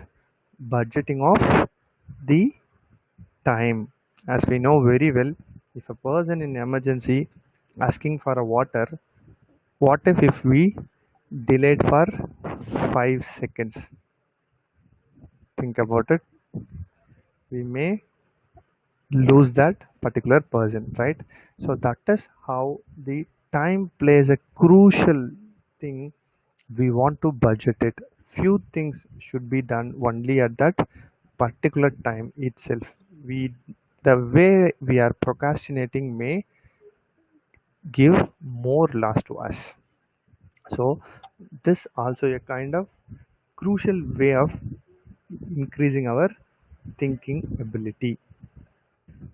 budgeting of the time. As we know very well, if a person in emergency asking for a water, what if we delayed for 5 seconds? Think about it. We may lose that particular person, right? So that is how the time plays a crucial thing. We want to budget it. Few things should be done only at that particular time itself. We The way we are procrastinating may give more loss to us. So this also a kind of crucial way of increasing our thinking ability,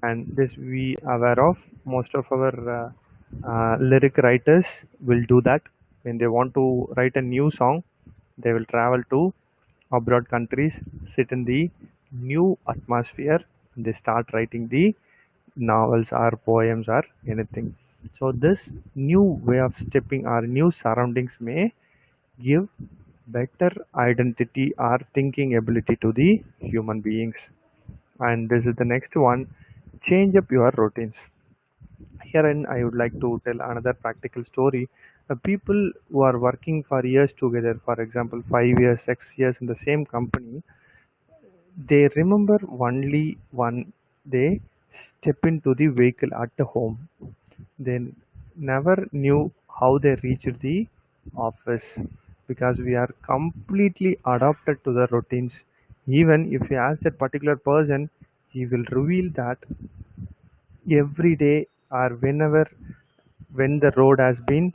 and this we aware of. Most of our lyric writers will do that. When they want to write a new song, they will travel to abroad countries, sit in the new atmosphere, and they start writing the novels or poems or anything. So this new way of stepping our new surroundings may give better identity or thinking ability to the human beings. And this is the next one: change up your routines. Herein I would like to tell another practical story. People who are working for years together, for example 5 years 6 years in the same company, they remember only one they step into the vehicle at the home. They never knew how they reached the office, because we are completely adapted to the routines. Even if you ask that particular person, he will reveal that every day or whenever, when the road has been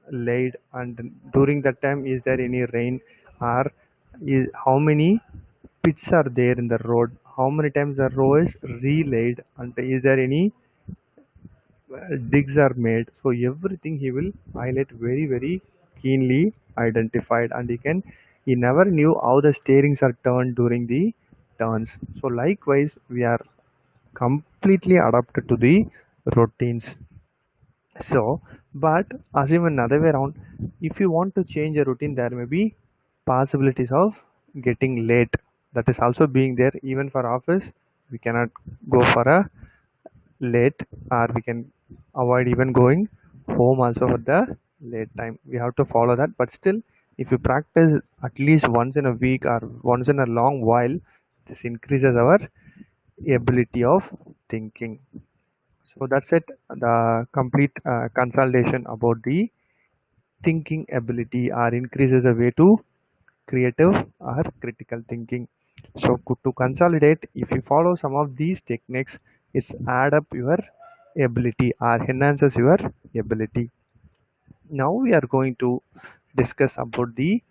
laid, and during that time is there any rain, or is how many pits are there in the road, how many times the road is relaid, and is there any digs are made. So everything he will highlight very keenly identified, and he never knew how the steerings are turned during the turns. So likewise we are completely adapted to the routines. So, but as even other way around, if you want to change a routine, there may be possibilities of getting late. That is also being there. Even for office, we cannot go for a late, or we can avoid even going home also for the late time. We have to follow that. But still, if you practice at least once in a week or once in a long while, this increases our ability of thinking. So that's it. The complete consolidation about the thinking ability or increases the way to creative or critical thinking. So to consolidate, if you follow some of these techniques, it's add up your ability or enhances your ability. Now we are going to discuss about the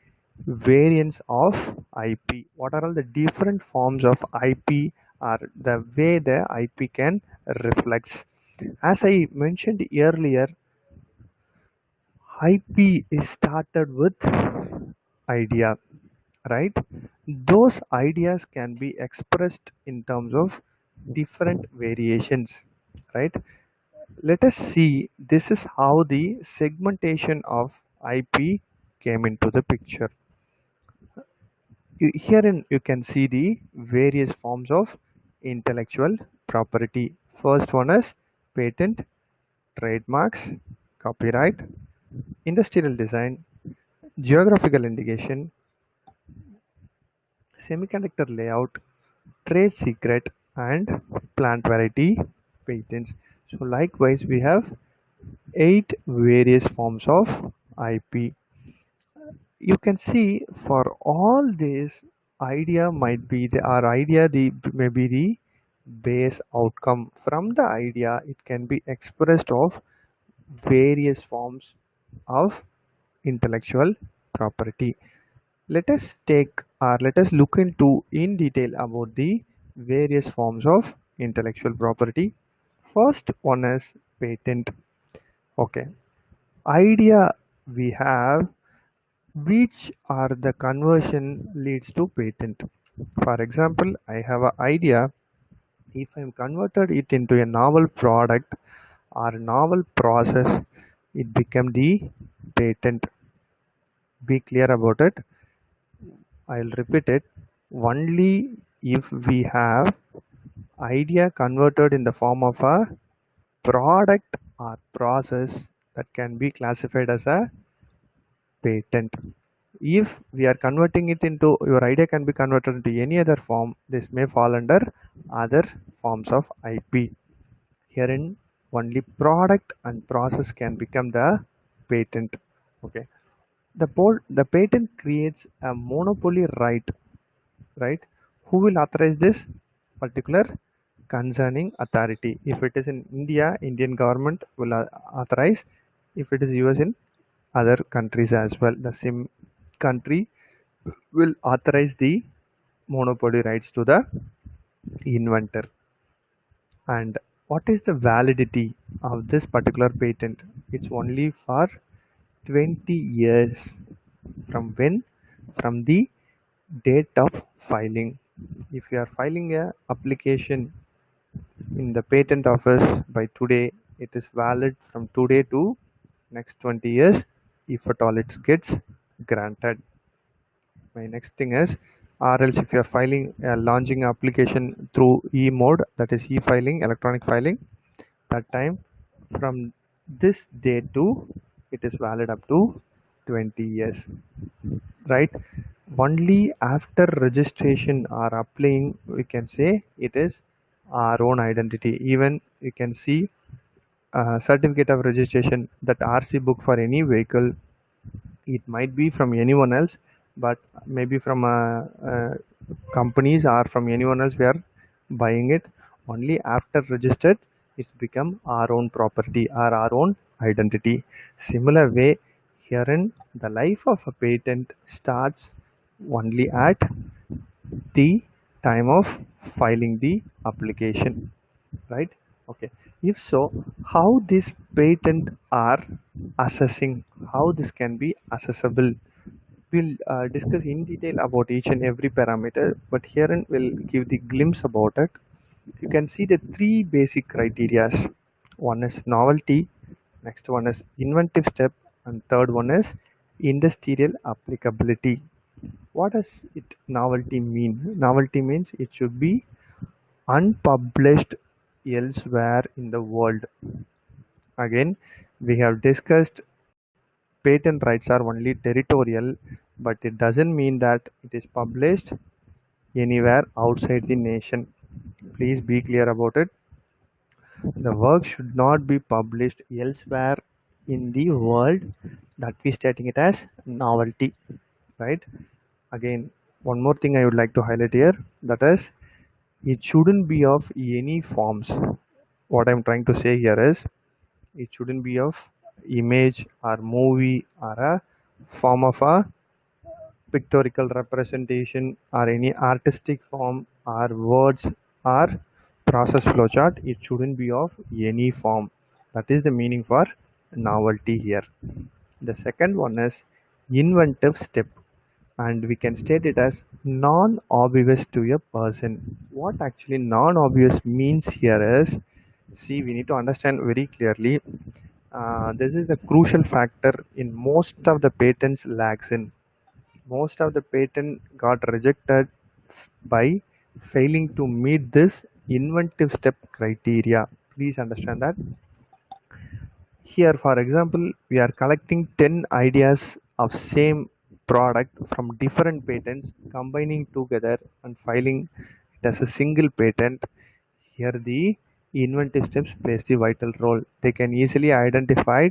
variants of IP. What are all the different forms of IP, or the way the IP can reflects? As I mentioned earlier, IP is started with idea, right? Those ideas can be expressed in terms of different variations, right? Let us see, this is how the segmentation of IP came into the picture. Herein you can see the various forms of intellectual property. First one is patent, trademarks, copyright, industrial design, geographical indication, semiconductor layout, trade secret, and plant variety patents. So likewise we have 8 various forms of IP. You can see for all this, idea might be the our idea the maybe the base outcome. From the idea it can be expressed of various forms of intellectual property. Let us take or let us look into in detail about the various forms of intellectual property. First one is patent. Okay, idea we have, which are the conversion leads to patent. For example, I have an idea. If I'm converted it into a novel product or novel process, it become the patent. Be clear about it. I'll repeat it. Only if we have idea converted in the form of a product or process, that can be classified as a patent. If we are converting it into, your idea can be converted into any other form, this may fall under other forms of IP. Herein only product and process can become the patent. Okay. The patent creates a monopoly right? Who will authorize this particular concerning authority? If it is in India, Indian government will authorize. If it is US, in other countries as well, the same country will authorize the monopoly rights to the inventor. And what is the validity of this particular patent? It's only for 20 years. From when? From the date of filing. If you are filing a application in the patent office by today, it is valid from today to next 20 years, if at all it gets granted. My next thing is, or else if you are filing launching application through e-mode, that is e-filing, electronic filing, that time from this date to it is valid up to 20 years, right? Only after registration or applying we can say it is our own identity. Even you can see certificate of registration, that RC book for any vehicle, it might be from anyone else, but maybe from companies or from anyone else we are buying it. Only after registered it's become our own property or our own identity. Similar way, herein the life of a patent starts only at the time of filing the application, right? Okay, if so, how this patent are assessing, how this can be accessible, we'll discuss in detail about each and every parameter, but herein we'll give the glimpse about it. You can see the three basic criterias. One is novelty, next one is inventive step, and third one is industrial applicability. What does it novelty mean? Novelty means it should be unpublished elsewhere in the world. Again, we have discussed patent rights are only territorial, but it doesn't mean that it is published anywhere outside the nation. Please be clear about it. The work should not be published elsewhere in the world, that we stating it as novelty, right? Again, one more thing I would like to highlight here, that is it shouldn't be of any forms. What I'm trying to say here is it shouldn't be of image or movie or a form of a pictorial representation or any artistic form or words or process flowchart. It shouldn't be of any form. That is the meaning for novelty here. The second one is inventive step, and we can state it as non-obvious to a person. What actually non-obvious means here is, See, we need to understand very clearly. This is a crucial factor in most of the patents lags in. Most of the patent got rejected by failing to meet this inventive step criteria. Please understand that. Here, for example, we are collecting 10 ideas of same product from different patents, combining together and filing it as a single patent. Here, the inventive steps plays the vital role. They can easily identify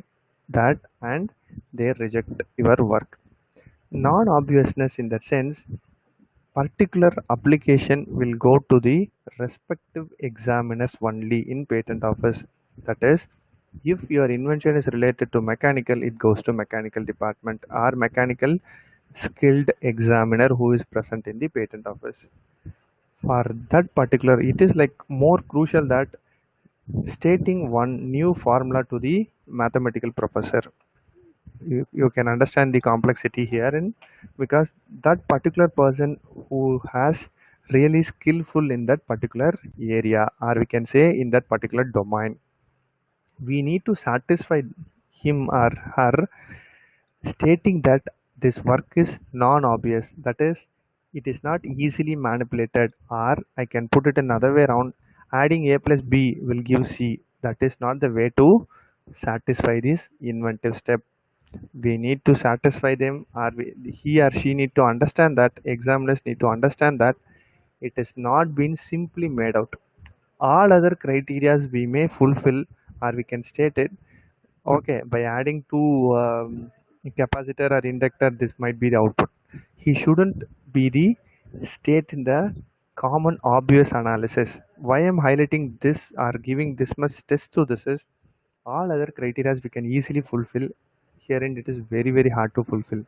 that and they reject your work. Non-obviousness in that sense, particular application will go to the respective examiners only in patent office. That is, if your invention is related to mechanical, it goes to mechanical department or mechanical skilled examiner who is present in the patent office. For that particular, it is like more crucial that stating one new formula to the mathematical professor. You can understand the complexity here, and because that particular person who has really skillful in that particular area, or we can say in that particular domain, we need to satisfy him or her stating that this work is non-obvious, that is, it is not easily manipulated, or I can put it another way around, adding a plus b will give c. That is not the way to satisfy this inventive step. We need to satisfy them, or he or she need to understand that, examiners need to understand that it is not been simply made out. All other criterias we may fulfill, or we can state it, okay, by adding two capacitor or inductor, this might be the output. He shouldn't be the state in the common obvious analysis. Why I'm highlighting this or giving this much test to this is, all other criteria we can easily fulfill. Herein it is very very hard to fulfill.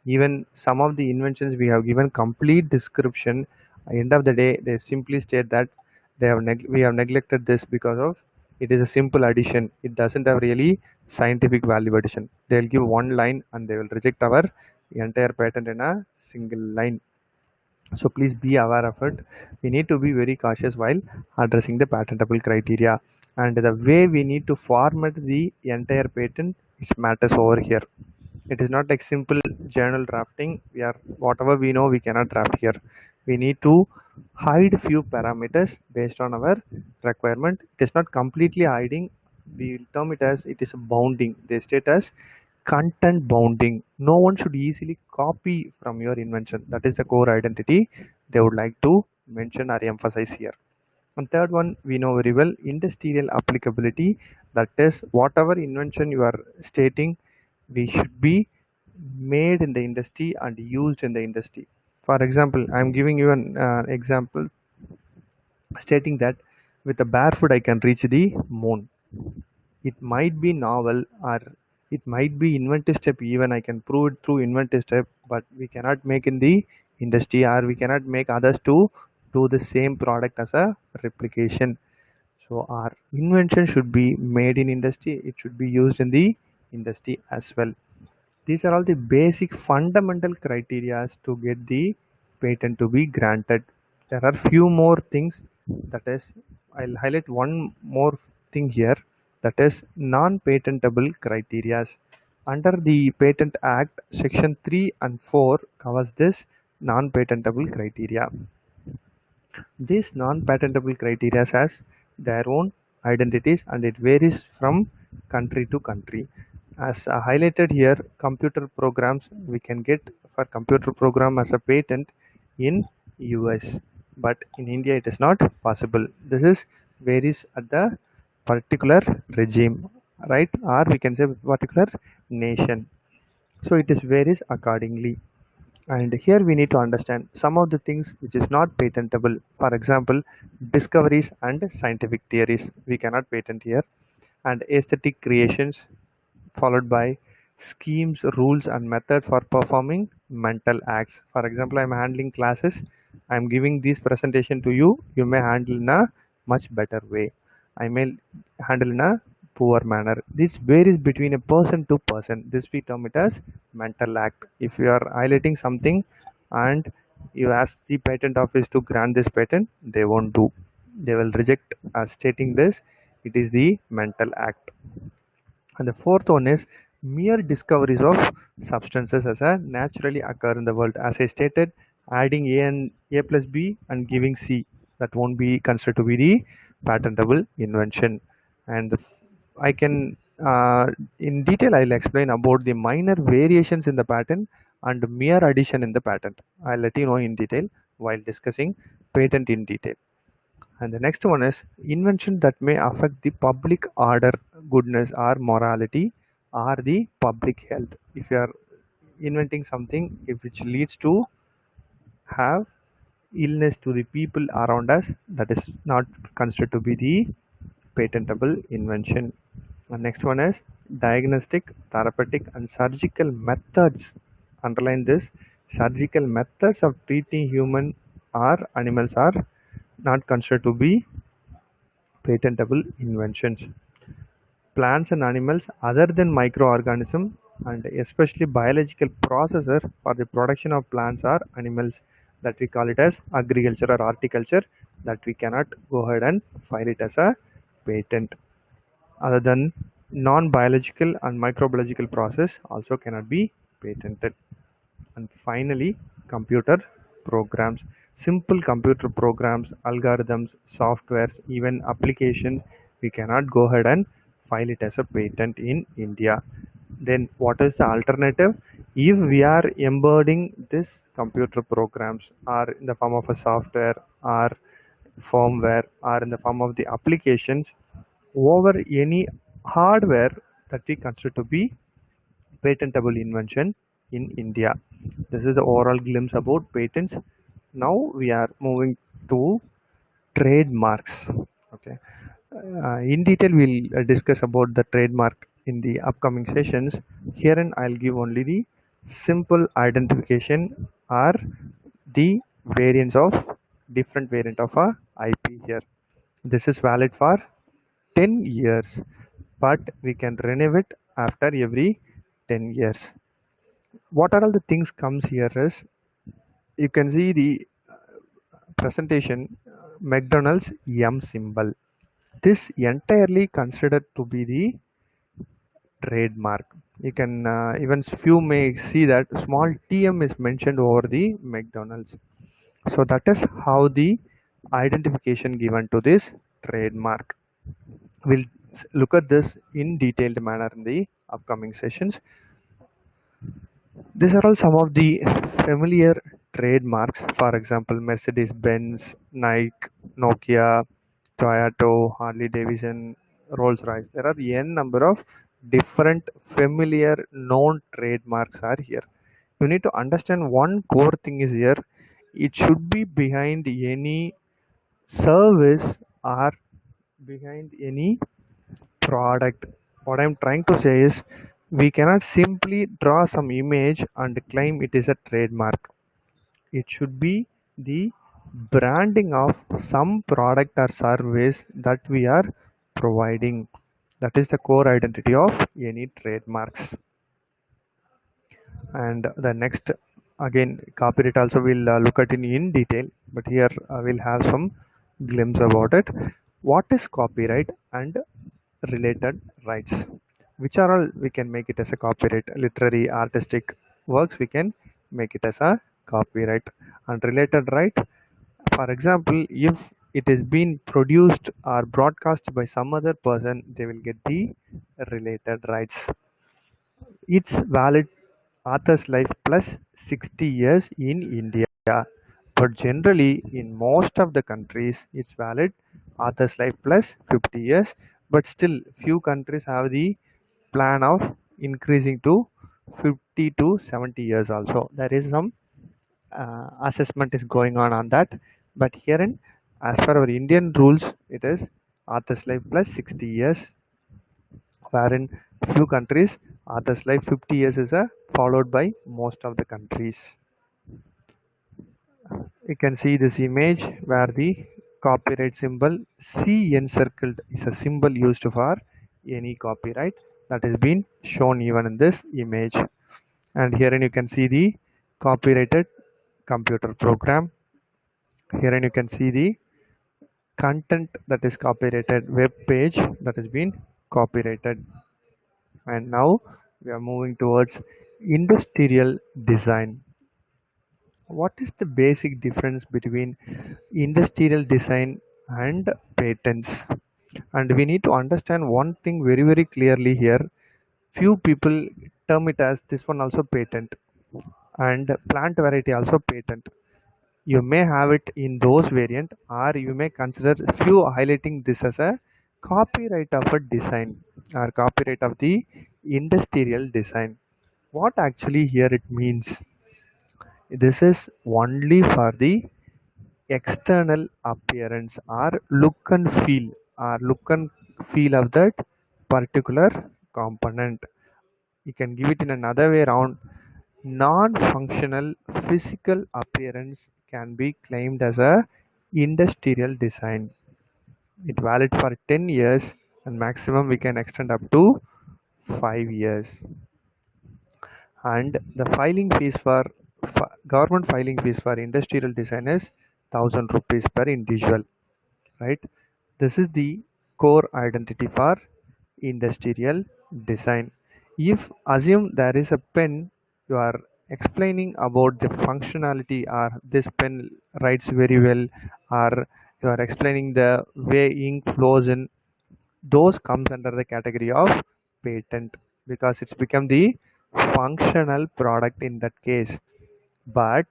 Even some of the inventions we have given complete description, at the end of the day they simply state that we have neglected this because of it is a simple addition, it doesn't have really scientific value addition. They'll give one line and they will reject our entire patent in a single line. So please be aware of it. We need to be very cautious while addressing the patentable criteria, and the way we need to format the entire patent, it matters over here. It is not like simple journal drafting. We are whatever we know we cannot draft here. We need to hide few parameters based on our requirement. It is not completely hiding. We term it as it is bounding. They state as content bounding. No one should easily copy from your invention. That is the core identity they would like to mention or emphasize here. And third one, we know very well, industrial applicability. That is, whatever invention you are stating, we should be made in the industry and used in the industry. For example, I am giving you an example stating that with a barefoot I can reach the moon. It might be novel, or it might be inventive step, even I can prove it through inventive step, but we cannot make in the industry, or we cannot make others to do the same product as a replication. So our invention should be made in industry, it should be used in the industry as well. These are all the basic fundamental criteria to get the patent to be granted. There are few more things, that is, I'll highlight one more thing here, that is non-patentable criteria. Under the Patent Act, section 3 and 4 covers this non-patentable criteria. These non-patentable criteria has their own identities and it varies from country to country. As highlighted here, computer programs, we can get for computer program as a patent in US, but in India it is not possible. This is varies at the particular regime, right? Or we can say particular nation. So it is varies accordingly. And here we need to understand some of the things which is not patentable. For example, discoveries and scientific theories we cannot patent here, and aesthetic creations, followed by schemes, rules and method for performing mental acts. For example, I am handling classes, I am giving this presentation to you, you may handle in a much better way, I may handle in a poor manner. This varies between a person to person. This we term it as mental act. If you are highlighting something and you ask the patent office to grant this patent, they won't do. They will reject as stating this it is the mental act. And the fourth one is mere discoveries of substances as a naturally occur in the world. As I stated, adding A and A plus B and giving C, that won't be considered to be the patentable invention. And I can, in detail, I'll explain about the minor variations in the patent and mere addition in the patent. I'll let you know in detail while discussing patent in detail. And the next one is invention that may affect the public order, goodness, or morality, or the public health. If you are inventing something which leads to have illness to the people around us, that is not considered to be the patentable invention. And next one is diagnostic, therapeutic, and surgical methods. Underline this: surgical methods of treating human or animals are not considered to be patentable inventions. Plants and animals other than microorganisms and especially biological processor for the production of plants or animals, that we call it as agriculture or horticulture, that we cannot go ahead and file it as a patent. Other than non-biological and microbiological process also cannot be patented. And finally, computer programs, simple computer programs, algorithms, softwares, even applications, we cannot go ahead and file it as a patent in India. Then what is the alternative? If we are embedding this computer programs or in the form of a software or firmware or in the form of the applications over any hardware, that we consider to be patentable invention in India. This is the overall glimpse about patents. Now we are moving to trademarks. Okay. In detail, we'll discuss about the trademark in the upcoming sessions. Herein, I'll give only the simple identification or the variants of different variant of a IP here. This is valid for 10 years, but we can renew it after every 10 years. What are all the things comes here is, you can see the presentation, McDonald's M symbol. This entirely considered to be the trademark. You can even few may see that small TM is mentioned over the McDonald's. So that is how the identification given to this trademark. We'll look at this in detailed manner in the upcoming sessions. These are all some of the familiar trademarks. For example, Mercedes Benz, Nike, Nokia, Toyota, Harley Davidson, Rolls Royce. There are n number of different familiar known trademarks are here. You need to understand one core thing is here. It should be behind any service or behind any product. What I'm trying to say is, we cannot simply draw some image and claim it is a trademark. It should be the branding of some product or service that we are providing. That is the core identity of any trademarks. And the next, again, copyright also we'll look at in detail, but here we'll have some glimpse about it. What is copyright and related rights? Which are all we can make it as a copyright? Literary, artistic works, we can make it as a copyright. And related right, for example, if it is being produced or broadcast by some other person, they will get the related rights. It's valid author's life plus 60 years in India, but generally in most of the countries it's valid author's life plus 50 years, but still few countries have the plan of increasing to 50 to 70 years also. There is some assessment is going on that, but herein, as per our Indian rules, it is author's life plus 60 years, wherein few countries author's life 50 years is followed by most of the countries. You can see this image where the copyright symbol C encircled is a symbol used for any copyright, that is been shown even in this image. And herein you can see the copyrighted computer program. Herein you can see the content that is copyrighted, web page that has been copyrighted. And now we are moving towards industrial design. What is the basic difference between industrial design and patents? And we need to understand one thing very, very clearly here. Few people term it as this one also patent, and plant variety also patent. You may have it in those variant, or you may consider few highlighting this as a copyright of a design or copyright of the industrial design. What actually here it means? This is only for the external appearance or look and feel of that particular component. You can give it in another way around. Non-functional physical appearance can be claimed as a industrial design. It valid for 10 years and maximum we can extend up to 5 years. And the filing fees for government filing fees for industrial design is 1000 rupees per individual, right? This is the core identity for industrial design. If assume there is a pen, you are explaining about the functionality, or this pen writes very well, or you are explaining the way ink flows in, those comes under the category of patent, because it's become the functional product in that case. But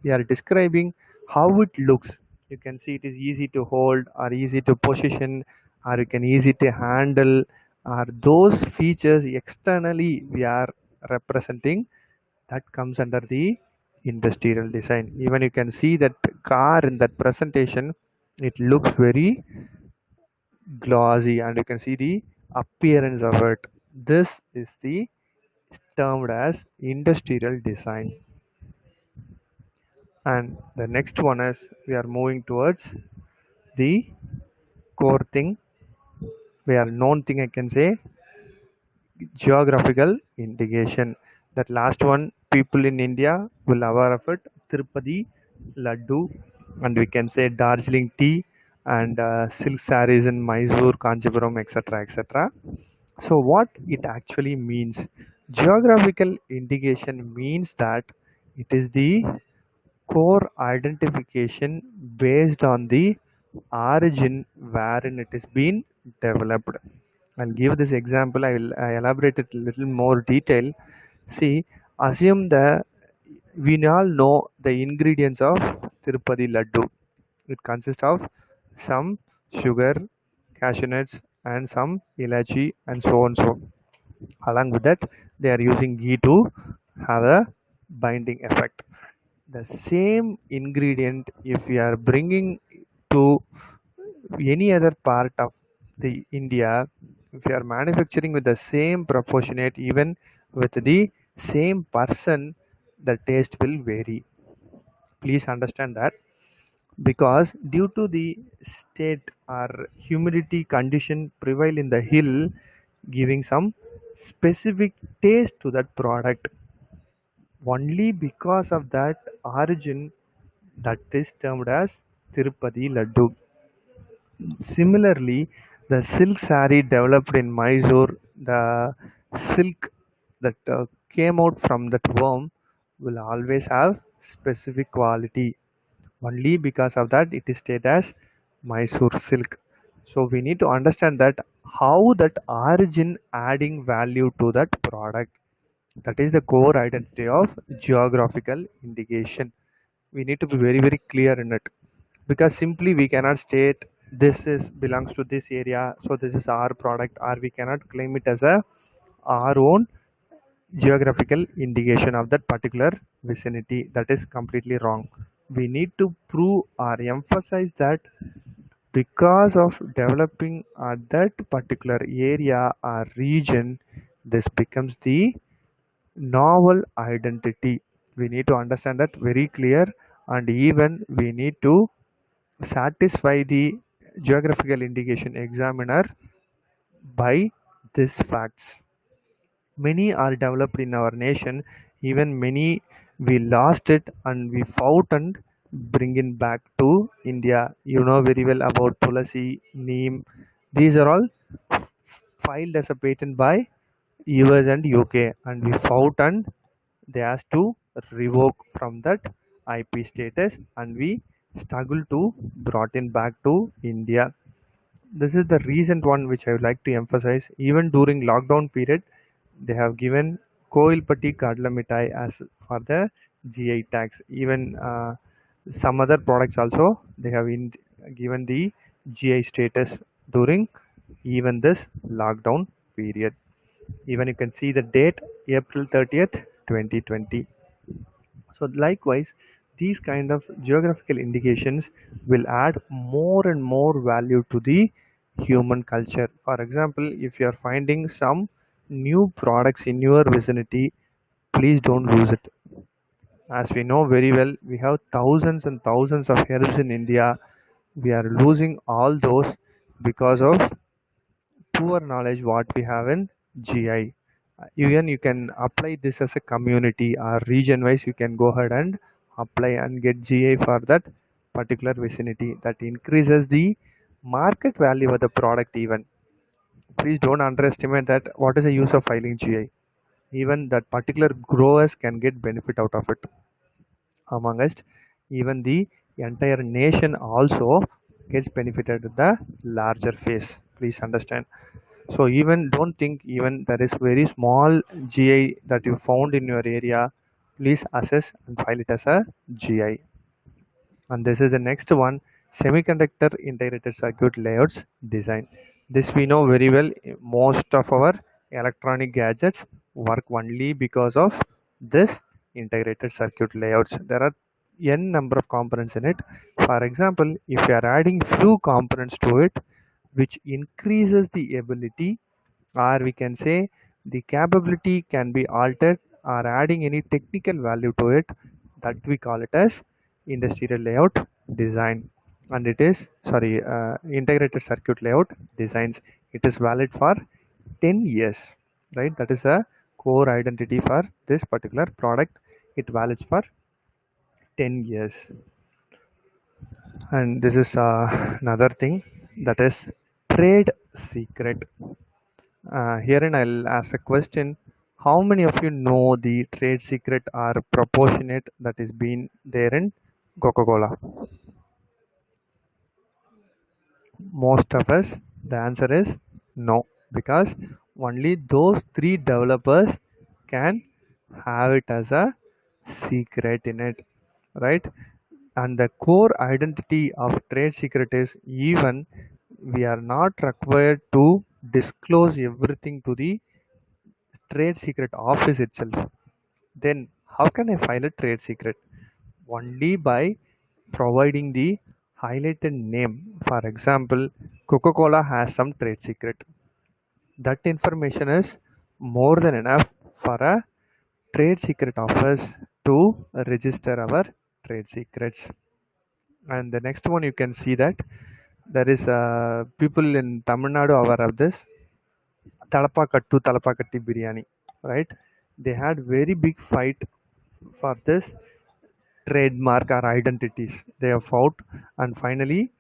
we are describing how it looks. You can see it is easy to hold or easy to position, or you can easy to handle, or those features externally we are representing, that comes under the industrial design. Even you can see that car in that presentation, it looks very glossy, and you can see the appearance of it. This is the termed as industrial design. And the next one is we are moving towards the core thing, where known thing I can say, geographical indication. That last one, people in India will aware of it. Tirupati Laddu, and we can say Darjeeling tea, and silk sarees in Mysore, Kanchipuram, etc., etc. So, what it actually means? Geographical indication means that it is the core identification based on the origin wherein it is being developed. I'll give this example. I elaborate it a little more detail. See, assume the we all know the ingredients of Tirupati Laddu. It consists of some sugar, cashew nuts, and some ilachi, and so on. So, along with that, they are using ghee to have a binding effect. The same ingredient, if we are bringing to any other part of the India, if you are manufacturing with the same proportionate, even with the same person, the taste will vary. Please understand that, because due to the state or humidity condition prevail in the hill, giving some specific taste to that product. Only because of that origin, that is termed as Tirupati Laddu. Similarly, the silk saree developed in Mysore, the silk that came out from that worm will always have specific quality. Only because of that, it is stated as Mysore silk. So we need to understand that how that origin adding value to that product. That is the core identity of geographical indication. We need to be very, very clear in it, because simply we cannot state this is belongs to this area, so this is our product, or we cannot claim it as a our own geographical indication of that particular vicinity. That is completely wrong. We need to prove or emphasize that because of developing at that particular area or region, this becomes the novel identity. We need to understand that very clear, and even we need to satisfy the geographical indication examiner by these facts. Many are developed in our nation, even many we lost it and we fought and bring it back to India. You know very well about Tulasi, Neem. These are all filed as a patent by US and UK, and we fought and they asked to revoke from that IP status, and we struggled to brought in back to India. This is the recent one which I would like to emphasize. Even during lockdown period, they have given Koilpatti Kadla Mithai as for the GI tax. Even some other products also they have given the GI status during even this lockdown period. Even you can see the date April 30th, 2020. So likewise, these kind of geographical indications will add more and more value to the human culture. For example, if you are finding some new products in your vicinity, please don't lose it. As we know very well, we have thousands and thousands of herbs in India. We are losing all those because of poor knowledge what we have in GI. Even you can apply this as a community or region wise, you can go ahead and apply and get GI for that particular vicinity. That increases the market value of the product even. Please don't underestimate that what is the use of filing GI. Even that particular growers can get benefit out of it. Amongst even the entire nation also gets benefited with the larger phase. Please understand. So even don't think even there is very small GI that you found in your area, please assess and file it as a GI. And this is the next one, semiconductor integrated circuit layouts design. This we know very well. Most of our electronic gadgets work only because of this integrated circuit layouts. There are n number of components in it. For example, if you are adding few components to it which increases the ability, or we can say the capability can be altered, or adding any technical value to it, that we call it as industrial layout design. And it is integrated circuit layout designs. It is valid for 10 years, right? That is a core identity for this particular product. It valids for 10 years. And this is another thing, that is trade secret. Herein I'll ask a question. How many of you know the trade secret are proportionate that is been there in Coca-Cola? Most of us, the answer is no, because only those three developers can have it as a secret in it, right? And the core identity of trade secret is, even we are not required to disclose everything to the trade secret office itself. Then how can I file a trade secret? Only by providing the highlighted name. For example, Coca-Cola has some trade secret. That information is more than enough for a trade secret office to register our trade secrets. And the next one, you can see that there is people in Tamil Nadu aware of this Talapakattu biryani, right? They had very big fight for this trademark or identities. They have fought, and finally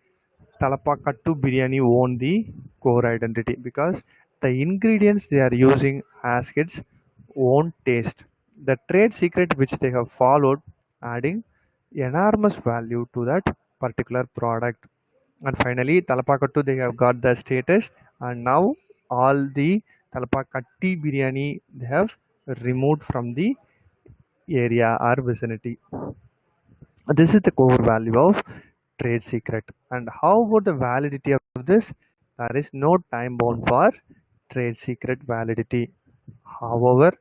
Talapakattu biryani won the core identity because the ingredients they are using has its own taste. The trade secret which they have followed, adding enormous value to that particular product. And finally Talapakattu, they have got the status, and now all the Talapakatti biryani they have removed from the area or vicinity. This is the core value of trade secret. And how about the validity of this? There is no time bound for trade secret validity. However,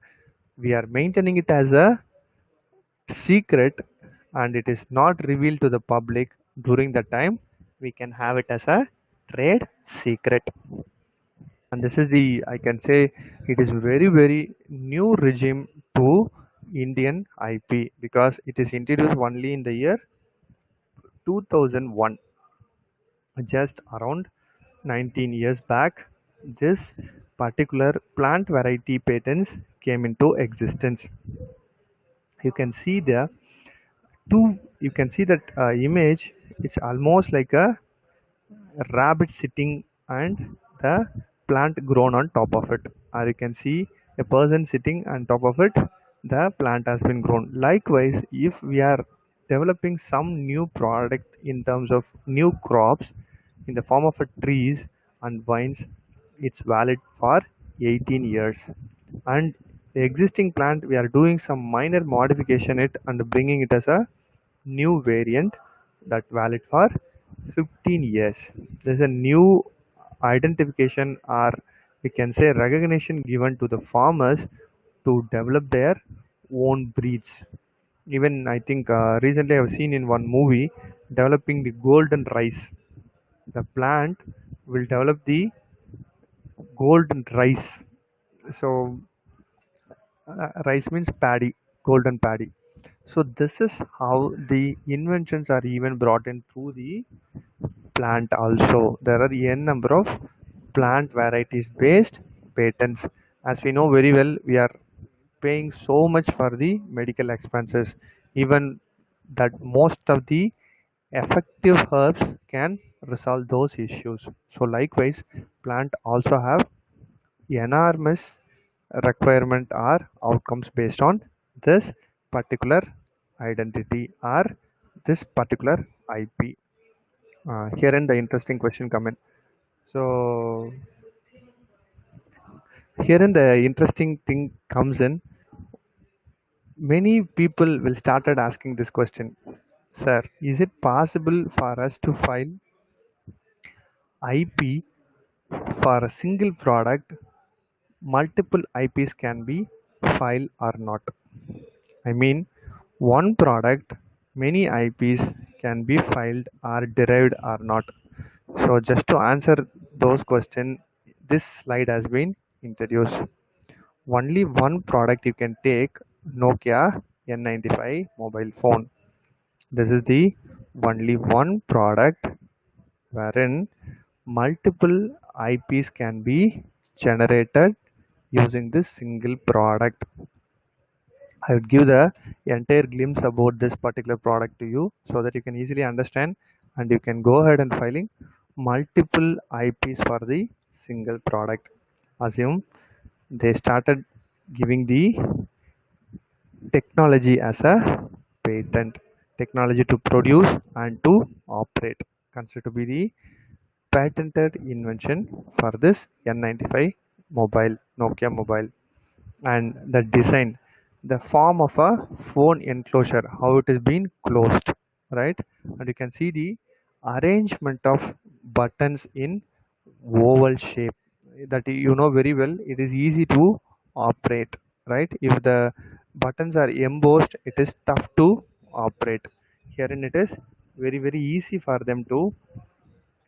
we are maintaining it as a secret, and it is not revealed to the public during the time. We can have it as a trade secret. And this is the, I can say, it is very new regime to Indian IP, because it is introduced only in the year 2001, just around 19 years back. This particular plant variety patents came into existence. You can see there Two, you can see that image. It's almost like a rabbit sitting and the plant grown on top of it, or you can see a person sitting on top of it, the plant has been grown. Likewise, if we are developing some new product in terms of new crops in the form of a trees and vines, it's valid for 18 years. And the existing plant, we are doing some minor modification it and bringing it as a new variant that valid for 15 years. There's a new identification, or we can say recognition, given to the farmers to develop their own breeds. Even I think recently I've seen in one movie developing the golden rice. The plant will develop the golden rice. So rice means paddy, golden paddy. So this is how the inventions are even brought in through the plant. Also there are n number of plant varieties based patents. As we know very well, we are paying so much for the medical expenses, even that most of the effective herbs can resolve those issues. So likewise, plant also have enormous requirement or outcomes based on this particular identity or this particular IP. Here and the interesting question come in. So here and the interesting thing comes in. Many people will started asking this question, sir, is it possible for us to file IP for a single product? Multiple IPs can be filed or not? I mean, one product, many IPs can be filed or derived or not. So just to answer those questions, this slide has been introduced. Only one product you can take, Nokia N95 mobile phone. This is the only one product wherein multiple IPs can be generated using this single product. I would give the entire glimpse about this particular product to you so that you can easily understand, and you can go ahead and filing multiple IPs for the single product. Assume they started giving the technology as a patent, technology to produce and to operate, considered to be the patented invention for this N95 mobile, Nokia mobile. And the design, the form of a phone enclosure, how it is being closed, right? And you can see the arrangement of buttons in oval shape, that you know very well. It is easy to operate, right? If the buttons are embossed, it is tough to operate. Herein it is very easy for them to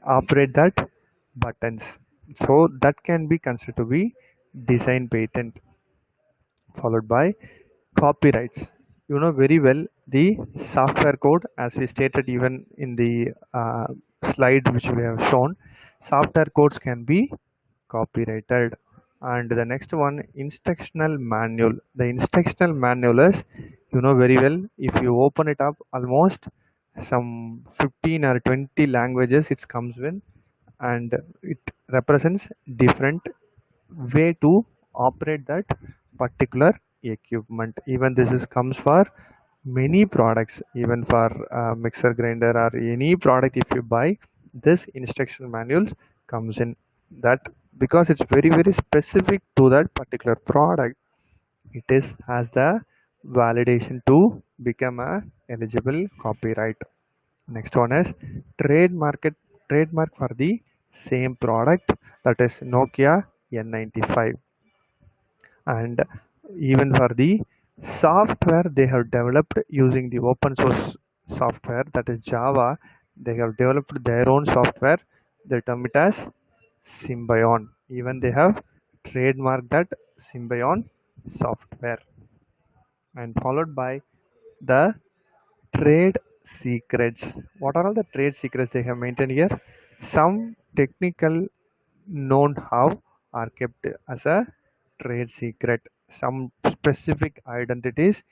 operate that buttons. So that can be considered to be design patent. Followed by copyrights. You know very well the software code, as we stated even in the slide which we have shown. Software codes can be copyrighted. And the next one, instructional manual. The instructional manual is, you know very well, if you open it up, almost some 15 or 20 languages it comes with, and it represents different way to operate that particular equipment. Even this is comes for many products, even for mixer grinder or any product. If you buy, this instruction manuals comes in that, because it's very specific to that particular product. It is has the validation to become a eligible copyright. Next one is trademark for the same product, that is Nokia N95. And even for the software they have developed using the open source software, that is Java, they have developed their own software. They term it as Symbion. Even they have trademarked that Symbion software. And followed by the trade secrets. What are all the trade secrets they have maintained here? Some technical know-how are kept as a trade secret. Some specific identities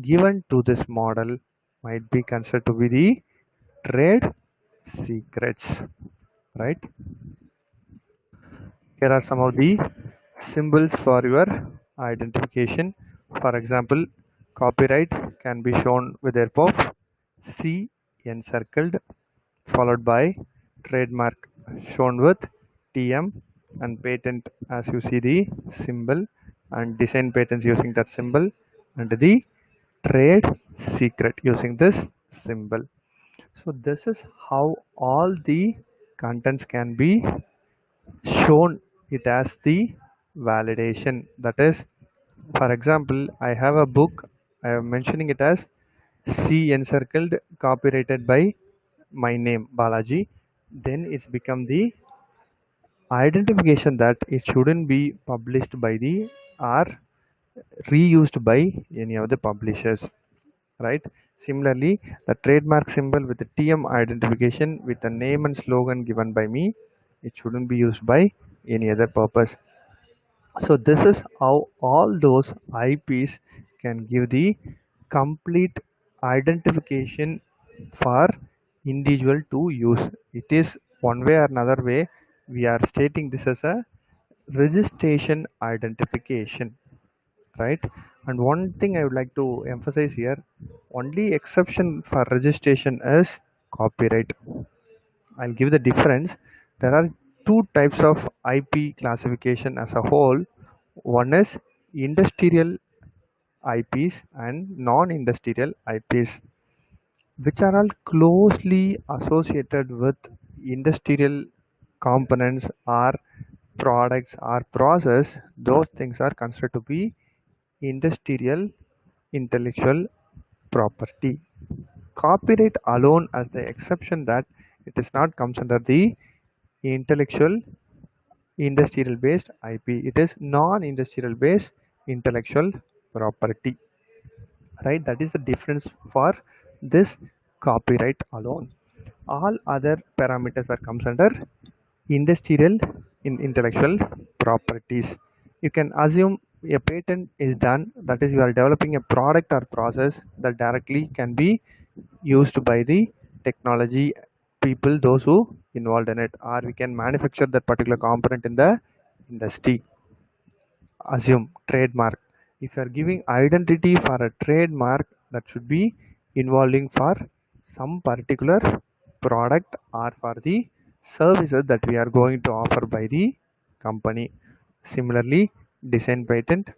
given to this model might be considered to be the trade secrets, right? Here are some of the symbols for your identification. For example, copyright can be shown with the help of C encircled, followed by trademark shown with TM, and patent as you see the symbol, and design patents using that symbol, and the trade secret using this symbol. So this is how all the contents can be shown it as the validation. That is, for example, I have a book, I am mentioning it as C encircled, copyrighted by my name Balaji, then it's become the identification that it shouldn't be published by the or reused by any of the publishers, right? Similarly, the trademark symbol with the TM identification with the name and slogan given by me, it shouldn't be used by any other purpose. So this is how all those IPs can give the complete identification for individual to use. It is one way or another way we are stating this as a registration identification, right? And one thing I would like to emphasize here, only exception for registration is copyright. I'll give the difference. There are two types of IP classification as a whole. One is industrial IPs and non-industrial IPs, which are all closely associated with industrial components or products or process. Those things are considered to be industrial intellectual property. Copyright alone as the exception that it is not comes under the intellectual industrial based IP. It is non-industrial based intellectual property, right? That is the difference for this copyright alone. All other parameters are comes under industrial in intellectual properties. You can assume a patent is done, that is you are developing a product or process that directly can be used by the technology people, those who involved in it, or we can manufacture that particular component in the industry. Assume trademark, if you are giving identity for a trademark, that should be involving for some particular product or for the services that we are going to offer by the company. Similarly, design patent,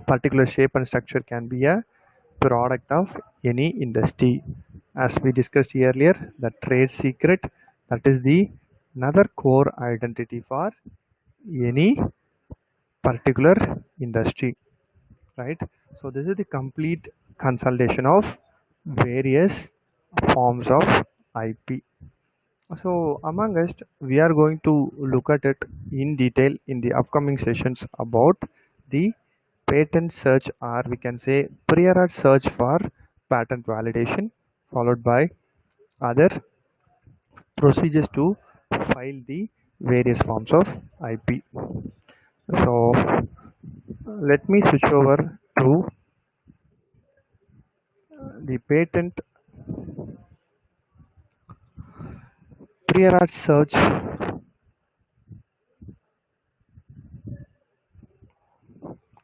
particular shape and structure can be a product of any industry. As we discussed earlier, the trade secret, that is the another core identity for any particular industry, right? So this is the complete consolidation of various forms of IP. So among us, we are going to look at it in detail in the upcoming sessions about the patent search, or we can say prior art search for patent validation, followed by other procedures to file the various forms of IP. So let me switch over to the patent prior art search.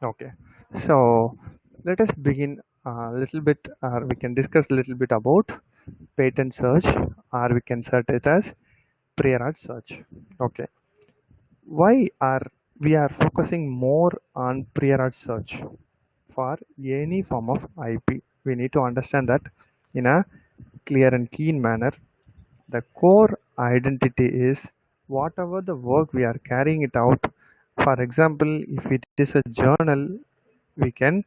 Okay, so let us begin a little bit, or we can discuss a little bit about patent search, or we can set it as prior art search. Okay, why are we are focusing more on prior art search for any form of IP? We need to understand that in a clear and keen manner. The core identity is whatever the work we are carrying it out. For example, if it is a journal, we can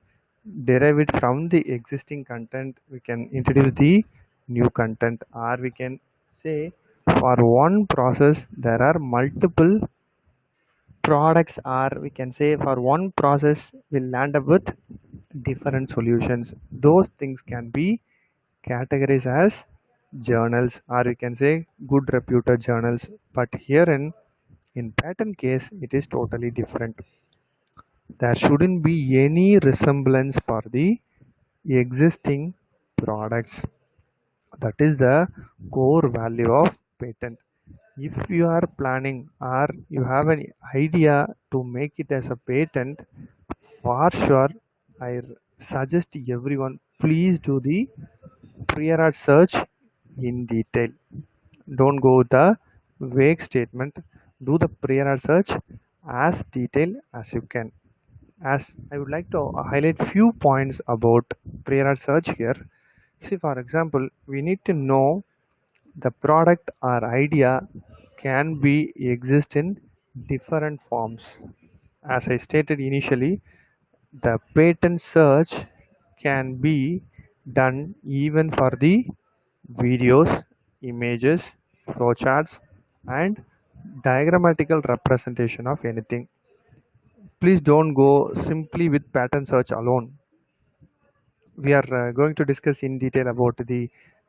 derive it from the existing content, we can introduce the new content, or we can say for one process there are multiple products, or we can say for one process we'll land up with different solutions. Those things can be categorized as journals, or we can say good reputed journals. But here in patent case it is totally different. There shouldn't be any resemblance for the existing products. That is the core value of patent. If you are planning or you have an idea to make it as a patent, for sure, I suggest everyone please do the prior art search in detail. Don't go with the vague statement. Do the prior art search as detailed as you can. As I would like to highlight few points about prior art search here. See, for example, we need to know the product or idea can be exist in different forms. As I stated initially, the patent search can be done even for the videos, images, flowcharts, and diagrammatical representation of anything. Please don't go simply with pattern search alone. We are going to discuss in detail about the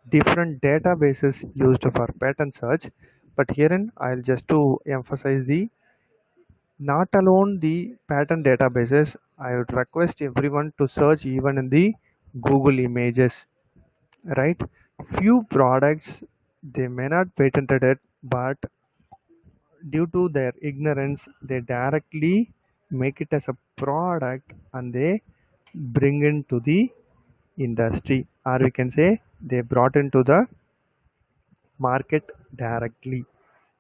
different databases used for pattern search, but herein I'll just to emphasize the not alone the pattern databases. I would request everyone to search even in the Google images, right? Few products they may not patented it, but due to their ignorance they directly make it as a product and they bring into the industry, or we can say they brought into the market directly.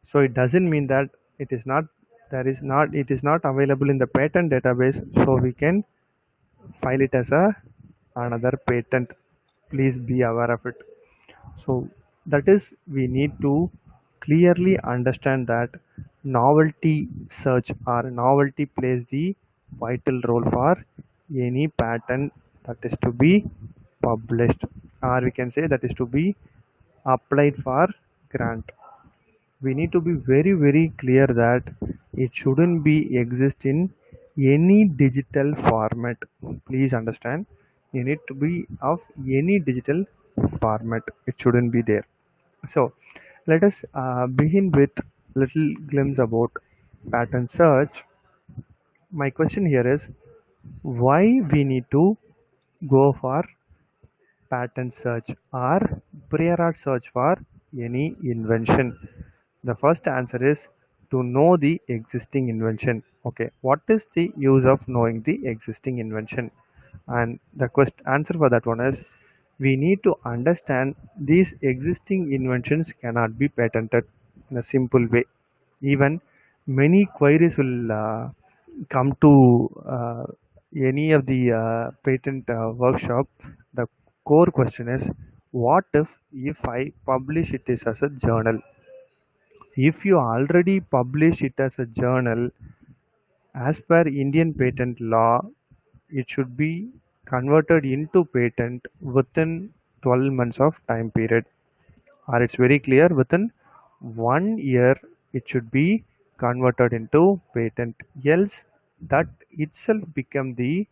So it doesn't mean that it is not there is not it is not available in the patent database, so we can file it as a another patent. Please be aware of it. So that is we need to clearly understand that novelty search or novelty plays the vital role for any patent that is to be published, or we can say that is to be applied for grant. We need to be very clear that it shouldn't be exist in any digital format. Please understand, you need to be of any digital format, it shouldn't be there. So let us begin with little glimpse about pattern search. My question here is why we need to go for pattern search or prior art search for any invention. The first answer is to know the existing invention. Okay, what is the use of knowing the existing invention? And the answer for that one is we need to understand these existing inventions cannot be patented in a simple way. Even many queries will come to any of the patent workshop. The core question is what if I publish it as a journal? If you already publish it as a journal, as per Indian patent law, it should be converted into patent within 12 months of time period, or it's very clear within 1 year it should be converted into patent, else that itself become the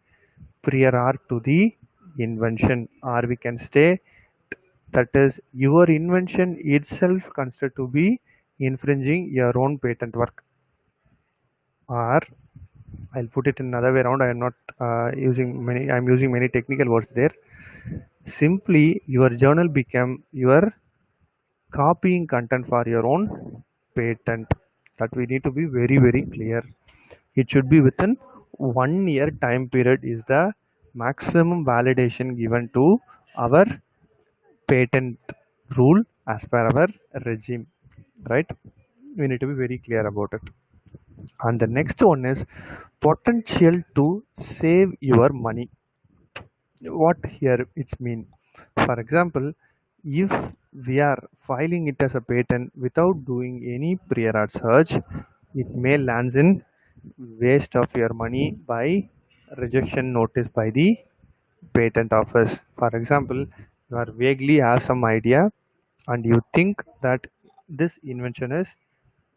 prior art to the invention, or we can say that is your invention itself considered to be infringing your own patent work. Or I'll put it in another way around. I am not using many. I'm using many technical words there. Simply, your journal become your copying content for your own patent. That we need to be very clear. It should be within 1 year time period is the maximum validation given to our patent rule as per our regime, right? We need to be very clear about it. And the next one is potential to save your money. What here it's mean? For example, if we are filing it as a patent without doing any prior art search, it may lands in waste of your money by rejection notice by the patent office. For example, you are vaguely have some idea and you think that this invention is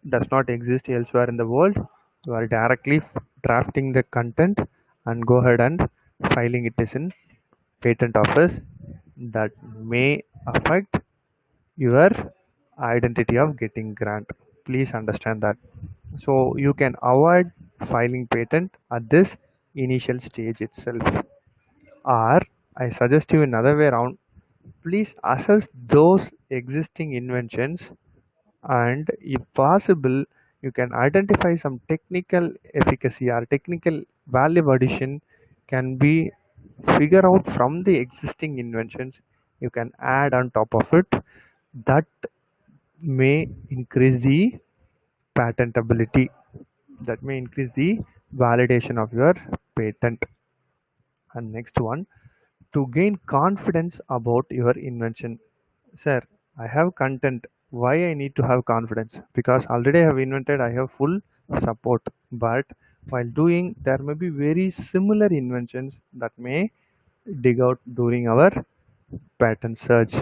does not exist elsewhere in the world. You are directly drafting the content and go ahead and filing it as in patent office. That may affect your identity of getting grant. Please understand that. So you can avoid filing patent at this initial stage itself. Or I suggest you another way around. Please assess those existing inventions, and if possible, you can identify some technical efficacy or technical value addition can be figure out from the existing inventions. You can add on top of it that may increase the patentability, that may increase the validation of your patent. And next one, to gain confidence about your invention. Sir, I have content, why I need to have confidence? Because already I have invented, I have full support. But while doing, there may be very similar inventions that may dig out during our patent search,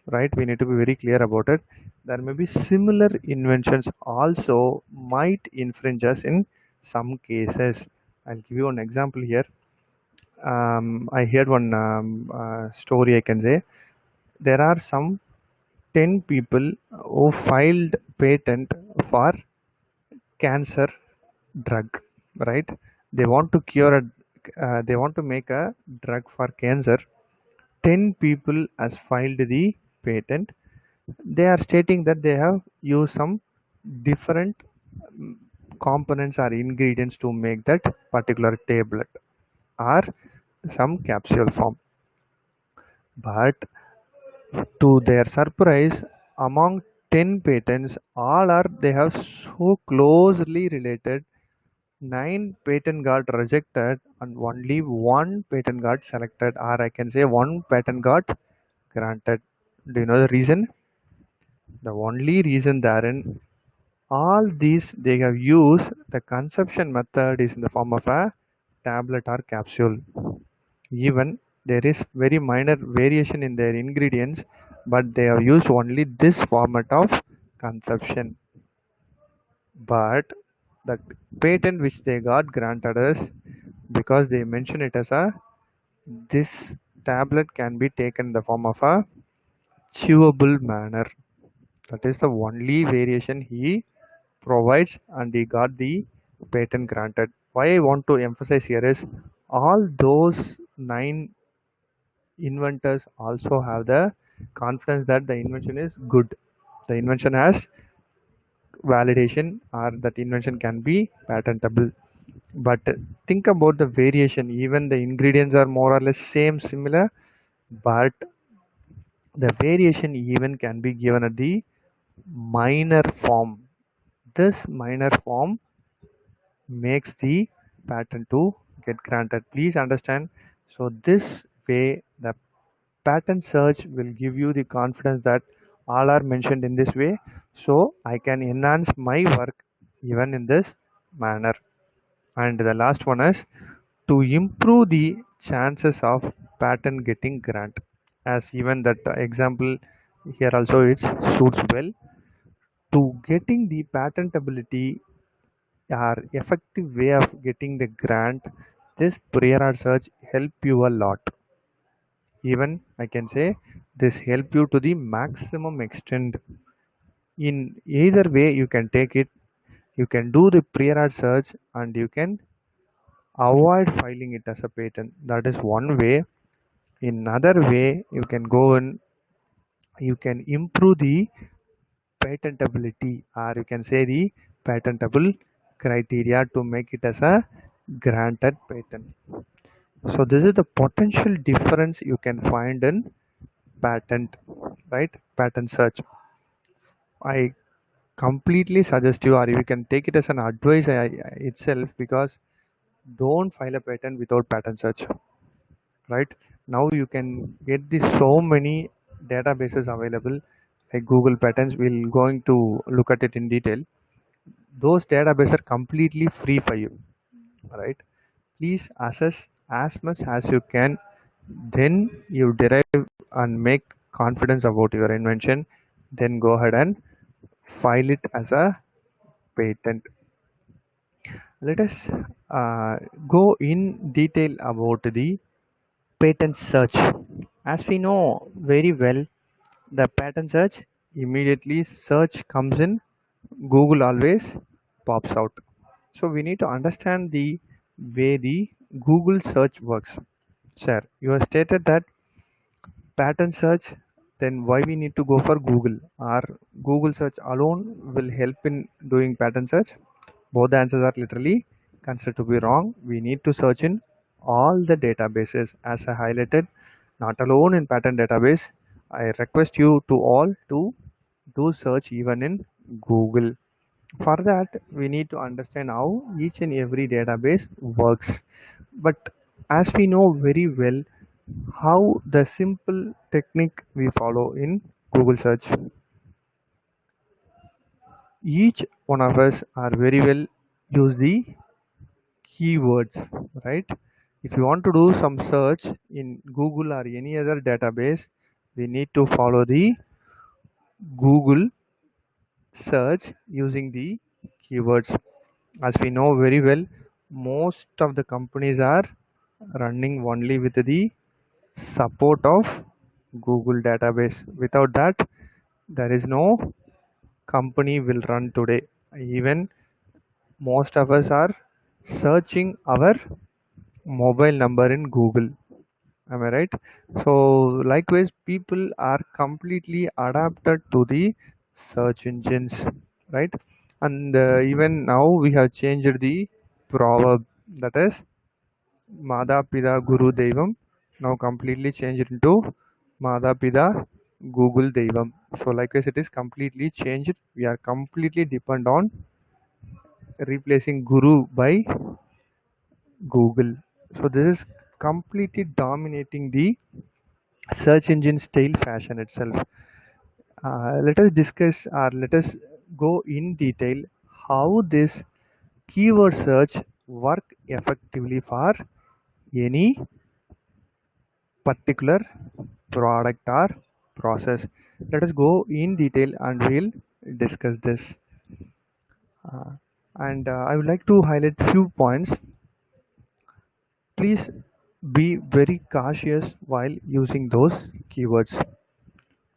right? We need to be very clear about it. There may be similar inventions also might infringe us in some cases. I'll give you an example here. I heard one story, I can say. There are some 10 people who filed patent for cancer drug, right? They want to cure they want to make a drug for cancer. 10 people has filed the patent. They are stating that they have used some different components or ingredients to make that particular tablet or some capsule form. But to their surprise, among 10 patents, all are they have so closely related. 9 patent got rejected and only one patent got selected, or I can say one patent got granted. Do you know the reason? The only reason therein, all these they have used the conception method is in the form of a tablet or capsule. Even there is very minor variation in their ingredients, but they have used only this format of conception. But the patent which they got granted is because they mention it as a this tablet can be taken in the form of a chewable manner. That is the only variation he provides, and he got the patent granted. Why I want to emphasize here is all those 9 inventors also have the confidence that the invention is good. The invention has validation, or that invention can be patentable. But think about the variation. Even the ingredients are more or less same, similar, but the variation even can be given at the minor form. This minor form makes the patent to get granted. Please understand. So this way the patent search will give you the confidence that all are mentioned in this way, so I can enhance my work even in this manner. And the last one is to improve the chances of patent getting grant. As even that example here also it suits well to getting the patentability or effective way of getting the grant. This prior art search help you a lot. Even I can say this help you to the maximum extent. In either way you can take it. You can do the prior art search and you can avoid filing it as a patent. That is one way. In another way, you can go and you can improve the patentability, or you can say the patentable criteria to make it as a granted patent. So this is the potential difference you can find in patent, right? Patent search. I completely suggest you, or you can take it as an advice itself, because don't file a patent without patent search, right? Now you can get this so many databases available, like Google Patents. We'll going to look at it in detail. Those databases are completely free for you, right? Please assess as much as you can, then you derive and make confidence about your invention, then go ahead and file it as a patent. Let us go in detail about the patent search. As we know very well, the patent search, immediately search comes in, Google always pops out. So we need to understand the way the Google search works. Sir, you have stated that pattern search, then why we need to go for Google? Or Google search alone will help in doing pattern search? Both the answers are literally considered to be wrong. We need to search in all the databases as I highlighted, not alone in pattern database. I request you to all to do search even in Google. For that, we need to understand how each and every database works. But as we know very well, how the simple technique we follow in Google search. Each one of us are very well use the keywords, right? If you want to do some search in Google or any other database, we need to follow the Google search using the keywords. As we know very well, most of the companies are running only with the support of Google database. Without that, there is no company will run today. Even most of us are searching our mobile number in Google. Am I right? So likewise, people are completely adapted to the search engines, right? And even now we have changed the proverb, that is Mada Pida Guru Devam, now completely changed into Mada Pida Google Devam. So likewise, it is completely changed. We are completely depend on replacing Guru by Google. So this is completely dominating the search engine style fashion itself. Let us discuss or let us go in detail how this keyword search work effectively for any particular product or process. Let us go in detail and we'll discuss this. And I would like to highlight few points. Please be very cautious while using those keywords.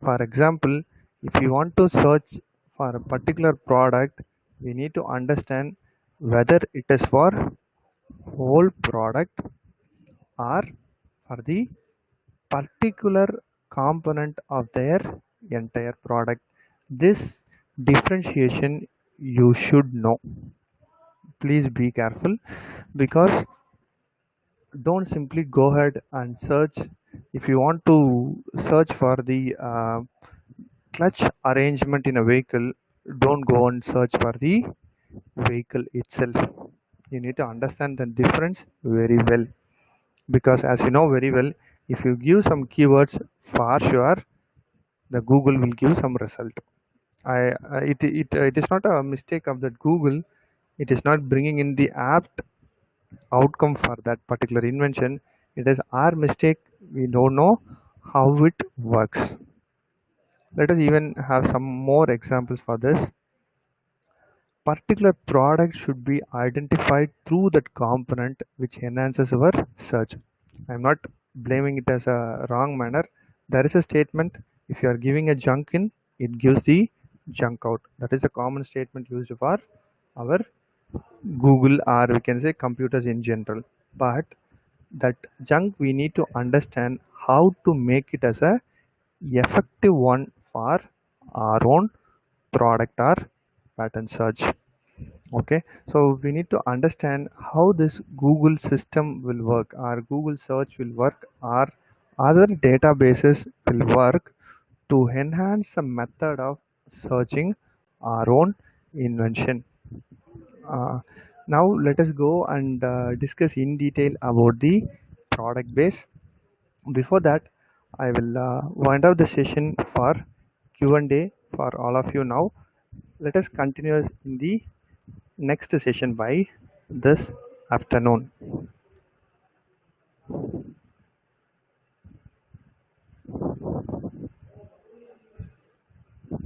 For example, if you want to search for a particular product, we need to understand whether it is for whole product or for the particular component of their entire product. This differentiation you should know. Please be careful, because don't simply go ahead and search. If you want to search for the clutch arrangement in a vehicle, don't go and search for the vehicle itself. You need to understand the difference very well, because as you know very well, if you give some keywords, for sure the Google will give some result. It is not a mistake of that Google. It is not bringing in the apt outcome for that particular invention. It is our mistake. We don't know how it works. Let us even have some more examples for this. Particular product should be identified through that component which enhances our search. I'm not blaming it as a wrong manner. There is a statement, if you are giving a junk in, it gives the junk out. That is a common statement used for our Google, or we can say computers in general. But that junk we need to understand how to make it as a effective one for our own product or pattern search. Okay, so we need to understand how this Google system will work, or Google search will work, or other databases will work to enhance the method of searching our own invention. uh, Now let us go and discuss in detail about the product base. Before that, I will wind up the session for Q&A for all of you. Now let us continue in the next session by this afternoon.